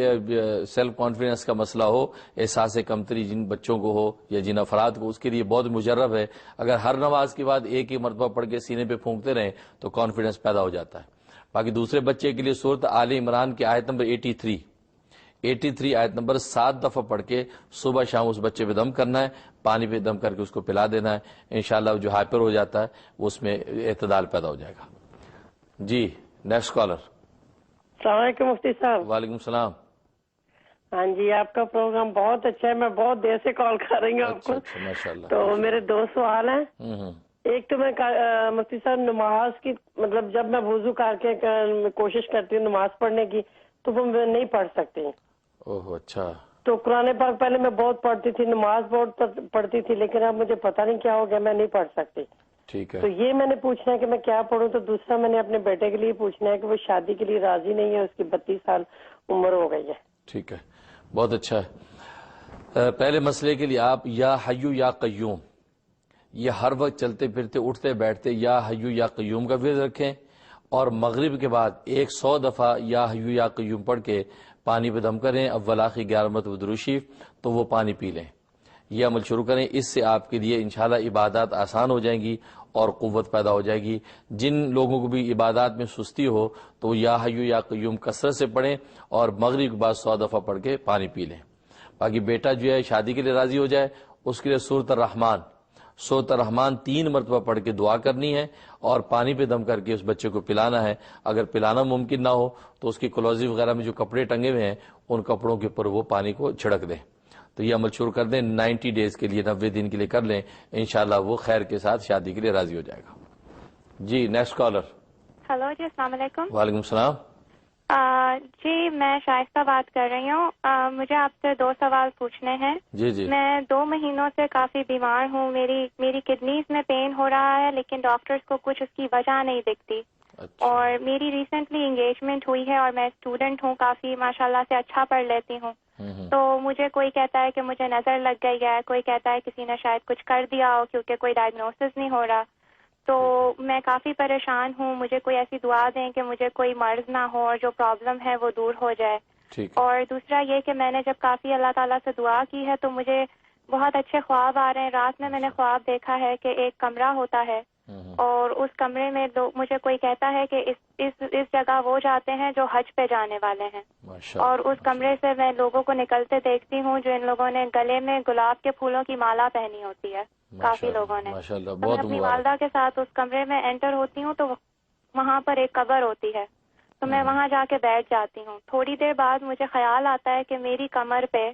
سیلف کانفیڈنس کا مسئلہ ہو، احساس کمتری جن بچوں کو ہو یا جن افراد کو، اس کے لیے بہت مجرب ہے. اگر ہر نماز کے بعد ایک ہی مرتبہ پڑھ کے سینے پہ پھونکتے رہیں تو کانفیڈنس پیدا ہو جاتا ہے. باقی دوسرے بچے کے لیے سورۃ آل عمران کی آیت نمبر 83 آیت نمبر 7 دفعہ پڑھ کے صبح شام اس بچے پہ دم کرنا ہے، پانی پہ دم کر کے اس کو پلا دینا ہے. انشاءاللہ جو ہائپر ہو جاتا ہے وہ اس میں اعتدال پیدا ہو جائے گا. جی نیکسٹ کالر. السلام علیکم مفتی صاحب. وعلیکم السلام. ہاں جی، آپ کا پروگرام بہت اچھا ہے، میں بہت دیر سے کال کر رہی ہوں آپ کو. ماشاءاللہ. تو میرے 2 سوال ہیں. ایک تو میں مفتی صاحب نماز کی مطلب جب میں وضو کر کے کوشش کرتی ہوں نماز پڑھنے کی تو وہ میں نہیں پڑھ سکتی. اوہ اچھا. تو قرآن پاک پہلے میں بہت پڑھتی تھی، نماز بہت پڑھتی تھی، لیکن اب مجھے پتہ نہیں کیا ہو گیا، میں نہیں پڑھ سکتی. ٹھیک ہے. تو یہ میں نے پوچھنا ہے کہ میں کیا پڑھوں. تو دوسرا میں نے اپنے بیٹے کے لیے پوچھنا ہے کہ وہ شادی کے لیے راضی نہیں ہے، اس کی 32 سال عمر ہو گئی ہے. ٹھیک ہے، بہت اچھا ہے. پہلے مسئلے کے لیے آپ یا حیو یا قیوم، یہ ہر وقت چلتے پھرتے اٹھتے بیٹھتے یا حیو یا قیوم کا ورد رکھیں، اور مغرب کے بعد 100 دفعہ یا حیو یا قیوم پڑھ کے پانی پہ دم کریں، اول آخر 11 مرتبہ درود شریف، تو وہ پانی پی لیں. یہ عمل شروع کریں، اس سے آپ کے لیے انشاءاللہ عبادات آسان ہو جائیں گی اور قوت پیدا ہو جائے گی. جن لوگوں کو بھی عبادات میں سستی ہو تو یا حیو یا قیوم کثرت سے پڑھیں اور مغرب کے بعد 100 دفعہ پڑھ کے پانی پی لیں. باقی بیٹا جو ہے شادی کے لیے راضی ہو جائے، اس کے لیے سورۃ الرحمن 3 مرتبہ پڑھ کے دعا کرنی ہے اور پانی پہ دم کر کے اس بچے کو پلانا ہے. اگر پلانا ممکن نہ ہو تو اس کی کلوزی وغیرہ میں جو کپڑے ٹنگے ہوئے ہیں ان کپڑوں کے اوپر وہ پانی کو چھڑک دیں. تو یہ عمل شروع کر دیں، 90 ڈیز کے لیے، 90 دن کے لیے کر لیں، انشاءاللہ وہ خیر کے ساتھ شادی کے لیے راضی ہو جائے گا. جی نیکسٹ کالر. ہلو جی، السلام علیکم. وعلیکم السلام. جی میں شائستہ بات کر رہی ہوں. مجھے آپ سے 2 سوال پوچھنے ہیں. جی. میں 2 مہینوں سے کافی بیمار ہوں. میری کڈنیز میں پین ہو رہا ہے، لیکن ڈاکٹرز کو کچھ اس کی وجہ نہیں دکھتی. اور میری ریسنٹلی انگیجمنٹ ہوئی ہے اور میں اسٹوڈنٹ ہوں، کافی ماشاءاللہ سے اچھا پڑھ لیتی ہوں. تو مجھے کوئی کہتا ہے کہ مجھے نظر لگ گئی ہے، کوئی کہتا ہے کسی نے شاید کچھ کر دیا ہو کیونکہ کوئی ڈائگنوسس نہیں ہو رہا. تو میں کافی پریشان ہوں. مجھے کوئی ایسی دعا دیں کہ مجھے کوئی مرض نہ ہو اور جو پرابلم ہے وہ دور ہو جائے. اور دوسرا یہ کہ میں نے جب کافی اللہ تعالیٰ سے دعا کی ہے تو مجھے بہت اچھے خواب آ رہے ہیں. رات میں نے خواب دیکھا ہے کہ ایک کمرہ ہوتا ہے اور اس کمرے میں مجھے کوئی کہتا ہے کہ اس جگہ وہ جاتے ہیں جو حج پہ جانے والے ہیں. اور اس کمرے سے میں لوگوں کو نکلتے دیکھتی ہوں جو ان لوگوں نے گلے میں گلاب کے پھولوں کی مالا پہنی ہوتی ہے. کافی لوگوں نے. میں اپنی والدہ کے ساتھ اس کمرے میں انٹر ہوتی ہوں تو وہاں پر ایک قبر ہوتی ہے، تو میں وہاں جا کے بیٹھ جاتی ہوں. تھوڑی دیر بعد مجھے خیال آتا ہے کہ میری کمر پہ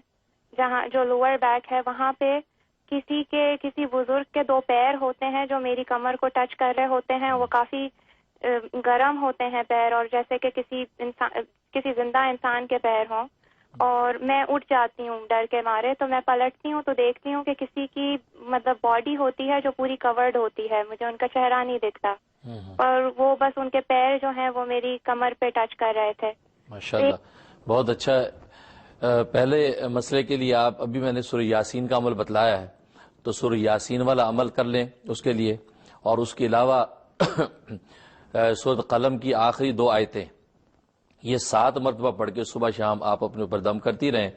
جہاں جو لوور بیک ہے وہاں پہ کسی بزرگ کے 2 پیر ہوتے ہیں جو میری کمر کو ٹچ کر رہے ہوتے ہیں. وہ کافی گرم ہوتے ہیں پیر، اور جیسے کہ کسی زندہ انسان کے پیر ہوں. اور میں اٹھ جاتی ہوں ڈر کے مارے. تو میں پلٹتی ہوں تو دیکھتی ہوں کہ کسی کی مطلب باڈی ہوتی ہے جو پوری کورڈ ہوتی ہے، مجھے ان کا چہرہ نہیں دکھتا، اور وہ بس ان کے پیر جو ہیں وہ میری کمر پہ ٹچ کر رہے تھے. ماشاءاللہ بہت اچھا. پہلے مسئلے کے لیے آپ ابھی میں نے سورہ یاسین کا عمل بتلایا ہے، تو سورہ یاسین والا عمل کر لیں اس کے لیے. اور اس کے علاوہ سورۃ قلم کی آخری 2 آیتیں یہ 7 مرتبہ پڑھ کے صبح شام آپ اپنے اوپر دم کرتی رہیں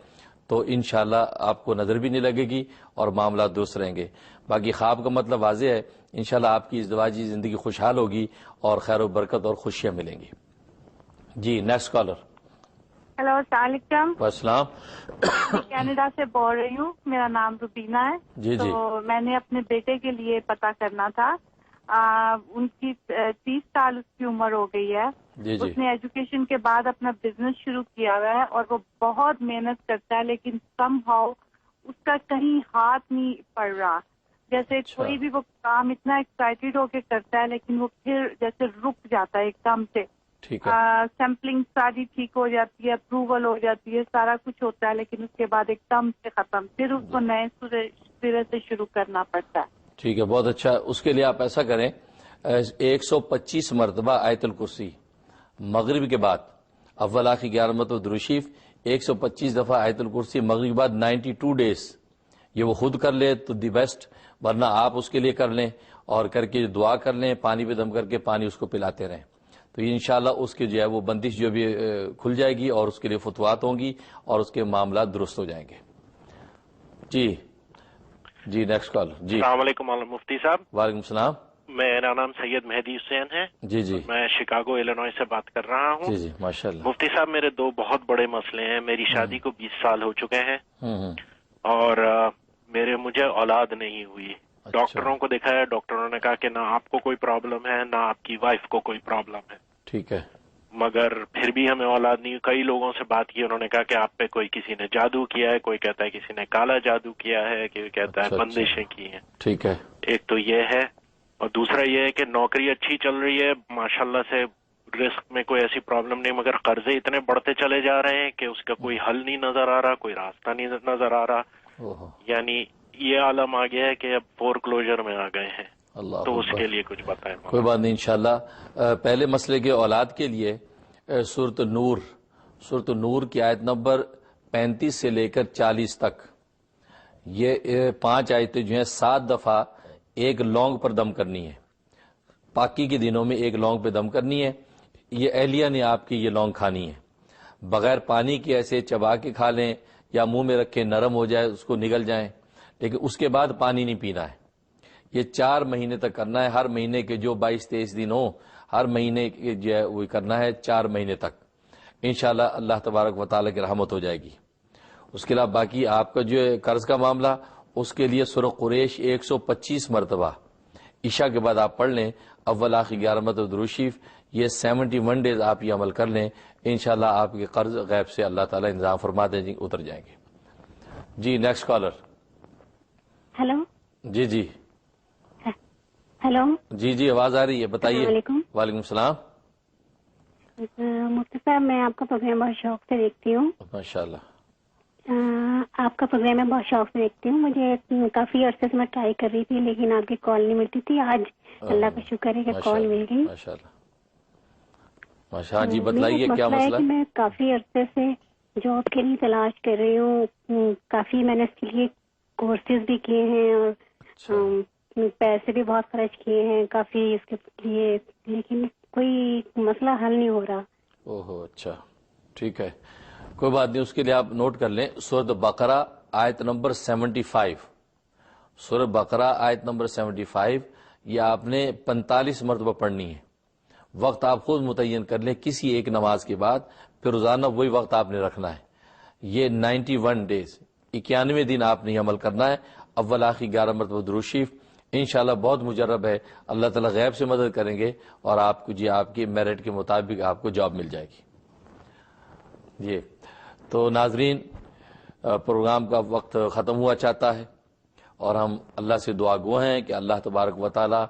تو انشاءاللہ آپ کو نظر بھی نہیں لگے گی اور معاملات درست رہیں گے. باقی خواب کا مطلب واضح ہے، انشاءاللہ آپ کی ازدواجی زندگی خوشحال ہوگی اور خیر و برکت اور خوشیاں ملیں گی. جی نیکسٹ کالر. ہیلو، السلام علیکم۔ السلام۔ کینیڈا سے بول رہی ہوں، میرا نام روبینہ ہے۔ جی جی۔ تو میں نے اپنے بیٹے کے لیے پتہ کرنا تھا، ان کی 30 سال اس کی عمر ہو گئی ہے۔ جی جی۔ اس نے ایجوکیشن کے بعد اپنا بزنس شروع کیا ہوا ہے اور وہ بہت محنت کرتا ہے، لیکن سم ہاؤ اس کا کہیں ہاتھ نہیں پڑ رہا۔ جیسے کوئی بھی وہ کام اتنا ایکسائٹیڈ ہو کے کرتا ہے، لیکن وہ پھر جیسے رک جاتا ہے ایک دم سے۔ سیمپلنگ ساری ٹھیک ہو جاتی ہے، اپروول ہو جاتی ہے، سارا کچھ ہوتا ہے، لیکن اس کے بعد ایک دم سے ختم، پھر اس کو نئے سرے سے شروع کرنا پڑتا ہے۔ ٹھیک ہے، بہت اچھا۔ اس کے لیے آپ ایسا کریں، 125 مرتبہ آیت الکرسی مغرب کے بعد، اول آخر 11 مرتبہ درود شریف، 125 دفعہ آیت الکرسی مغرب کے بعد 92 ڈیز۔ یہ وہ خود کر لے تو دی بیسٹ، ورنہ آپ اس کے لیے کر لیں اور کر کے دعا کر لیں، پانی پہ دم کر کے پانی اس کو پلاتے رہیں، تو یہ انشاءاللہ اس کی جو ہے وہ بندش جو بھی کھل جائے گی اور اس کے لیے فتوحات ہوں گی اور اس کے معاملات درست ہو جائیں گے۔ جی جی، نیکسٹ کال۔ جی السلام علیکم مفتی صاحب۔ وعلیکم السلام۔ میرا نام سید مہدی حسین ہے۔ جی جی۔ میں شکاگو ایلینوائے سے بات کر رہا ہوں۔ جی جی، ماشاءاللہ۔ مفتی صاحب، میرے دو بہت بڑے مسئلے ہیں۔ میری شادی کو 20 سال ہو چکے ہیں اور مجھے اولاد نہیں ہوئی۔ ڈاکٹروں کو دکھا ہے، ڈاکٹروں نے کہا کہ نہ آپ کو کوئی پرابلم ہے نہ آپ کی وائف کو کوئی پرابلم ہے۔ ٹھیک ہے۔ مگر پھر بھی ہمیں اولاد نہیں ہوئی۔ کئی لوگوں سے بات کی، انہوں نے کہا کہ آپ پہ کوئی کسی نے جادو کیا ہے، کوئی کہتا ہے کسی نے کالا جادو کیا ہے، کوئی کہتا ہے بندشیں کی ہیں۔ ٹھیک ہے۔ ایک تو یہ ہے، اور دوسرا یہ ہے کہ نوکری اچھی چل رہی ہے ماشاءاللہ سے، رزق میں کوئی ایسی پرابلم نہیں، مگر قرضے اتنے بڑھتے چلے جا رہے ہیں کہ اس کا کوئی حل نہیں نظر آ رہا، کوئی راستہ نہیں نظر آ رہا۔ یعنی یہ عالم آ گیا ہے کہ اب فور کلوجر میں آ گئے ہیں۔ تو اس کے لیے کچھ بتائیں۔ کوئی بات نہیں، انشاءاللہ۔ پہلے مسئلے کے اولاد کے لیے سورۃ نور کی آیت نمبر 35 سے لے کر 40 تک، یہ 5 آیتیں جو ہیں 7 دفعہ ایک لونگ پر دم کرنی ہے۔ پاکی کے دنوں میں ایک لونگ پہ دم کرنی ہے۔ یہ اہلیہ نے آپ کی یہ لونگ کھانی ہے، بغیر پانی کے ایسے چبا کے کھا لیں یا منہ میں رکھے نرم ہو جائے اس کو نگل جائیں، لیکن اس کے بعد پانی نہیں پینا ہے۔ یہ 4 مہینے تک کرنا ہے، ہر مہینے کے جو 22-23 دن ہوں ہر مہینے جو ہے وہ کرنا ہے 4 مہینے تک، انشاءاللہ اللہ تبارک و تعالیٰ کی رحمت ہو جائے گی۔ اس کے علاوہ باقی آپ کا جو ہے قرض کا معاملہ، اس کے لیے سورہ قریش 125 مرتبہ عشاء کے بعد آپ پڑھ لیں، اول آخر 11 مرتبہ درود شریف، یہ 71 ڈیز آپ یہ عمل کر لیں، انشاءاللہ آپ کے قرض غیب سے اللہ تعالیٰ انتظام فرما دیں گے، اتر جائیں گے۔ جی نیکسٹ کالر۔ ہلو۔ جی جی۔ ہلو۔ جی جی، آواز آ رہی ہے، بتائیے۔ السلام علیکم۔ وعلیکم السلام۔ مفتی صاحب، میں آپ کا پروگرام بہت شوق سے دیکھتی ہوں۔ ماشاءاللہ۔ آپ کا پروگرام میں بہت شوق سے دیکھتی ہوں، مجھے کافی عرصے سے میں ٹرائی کر رہی تھی لیکن آپ کی کال نہیں ملتی تھی، آج اللہ کا شکر ہے کہ کال مل گئی۔ ماشاءاللہ ماشاءاللہ۔ جی بتلائیے کیا مسئلہ ہے؟ میں کافی عرصے سے جاب کے لیے تلاش کر رہی ہوں، کافی میں نے اس کے لیے کورسز بھی کیے ہیں اور پیسے بھی بہت خرچ کیے ہیں کافی اس کے لیے، لیکن کوئی مسئلہ حل نہیں ہو رہا۔ اوہو، اچھا، ٹھیک ہے، کوئی بات نہیں، اس کے لیے آپ نوٹ کر لیں سورۃ بقرہ آیت نمبر 75، سورۃ بقرہ آیت نمبر 75، یہ آپ نے 45 مرتبہ پڑھنی ہے۔ وقت آپ خود متعین کر لیں کسی ایک نماز کے بعد، پھر روزانہ وہی وقت آپ نے رکھنا ہے۔ یہ 91 ڈیز، 91 دن آپ نے عمل کرنا ہے، اول آخر 11 مرتبہ درود شریف، انشاءاللہ بہت مجرب ہے، اللہ تعالیٰ غیب سے مدد کریں گے اور آپ کو جی آپ کی میرٹ کے مطابق آپ کو جاب مل جائے گی۔ جی تو ناظرین، پروگرام کا وقت ختم ہوا چاہتا ہے اور ہم اللہ سے دعا گو ہیں کہ اللہ تبارک و تعالیٰ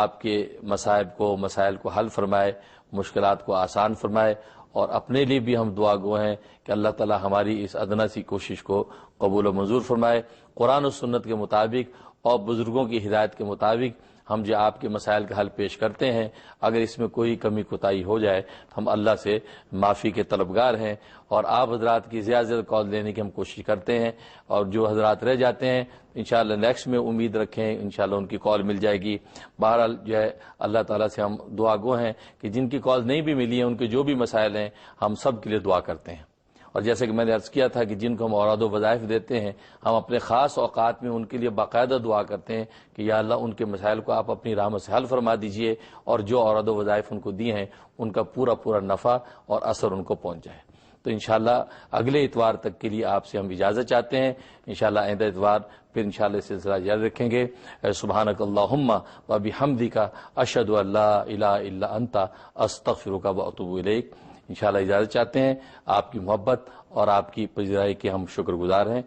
آپ کے مسائل کو حل فرمائے، مشکلات کو آسان فرمائے، اور اپنے لیے بھی ہم دعا گو ہیں کہ اللہ تعالیٰ ہماری اس ادنا سی کوشش کو قبول و منظور فرمائے، قرآن و سنت کے مطابق اور بزرگوں کی ہدایت کے مطابق ہم جو آپ کے مسائل کا حل پیش کرتے ہیں، اگر اس میں کوئی کمی کوتاہی ہو جائے تو ہم اللہ سے معافی کے طلبگار ہیں، اور آپ حضرات کی زیادہ زیادہ کال دینے کی ہم کوشش کرتے ہیں، اور جو حضرات رہ جاتے ہیں انشاءاللہ نیکسٹ میں امید رکھیں انشاءاللہ ان کی کال مل جائے گی۔ بہرحال جو ہے اللہ تعالیٰ سے ہم دعا گو ہیں کہ جن کی کال نہیں بھی ملی ہیں، ان کے جو بھی مسائل ہیں ہم سب کے لیے دعا کرتے ہیں، اور جیسے کہ میں نے عرض کیا تھا کہ جن کو ہم اوراد و وظائف دیتے ہیں، ہم اپنے خاص اوقات میں ان کے لیے باقاعدہ دعا کرتے ہیں کہ یا اللہ ان کے مسائل کو آپ اپنی رحمت سے حل فرما دیجئے، اور جو اوراد و وظائف ان کو دی ہیں ان کا پورا نفع اور اثر ان کو پہنچ جائے۔ تو انشاءاللہ اگلے اتوار تک کے لیے آپ سے ہم اجازت چاہتے ہیں. انشاءاللہ آئندہ اتوار پھر انشاءاللہ سلسلہ جاری رکھیں گے. سبحانک اللہم و بحمدک اشہد ان لا الہ الا انت استغفرک و اتوب الیک. انشاءاللہ اجازت چاہتے ہیں. آپ کی محبت اور آپ کی پذیرائی کے ہم شکر گزار ہیں.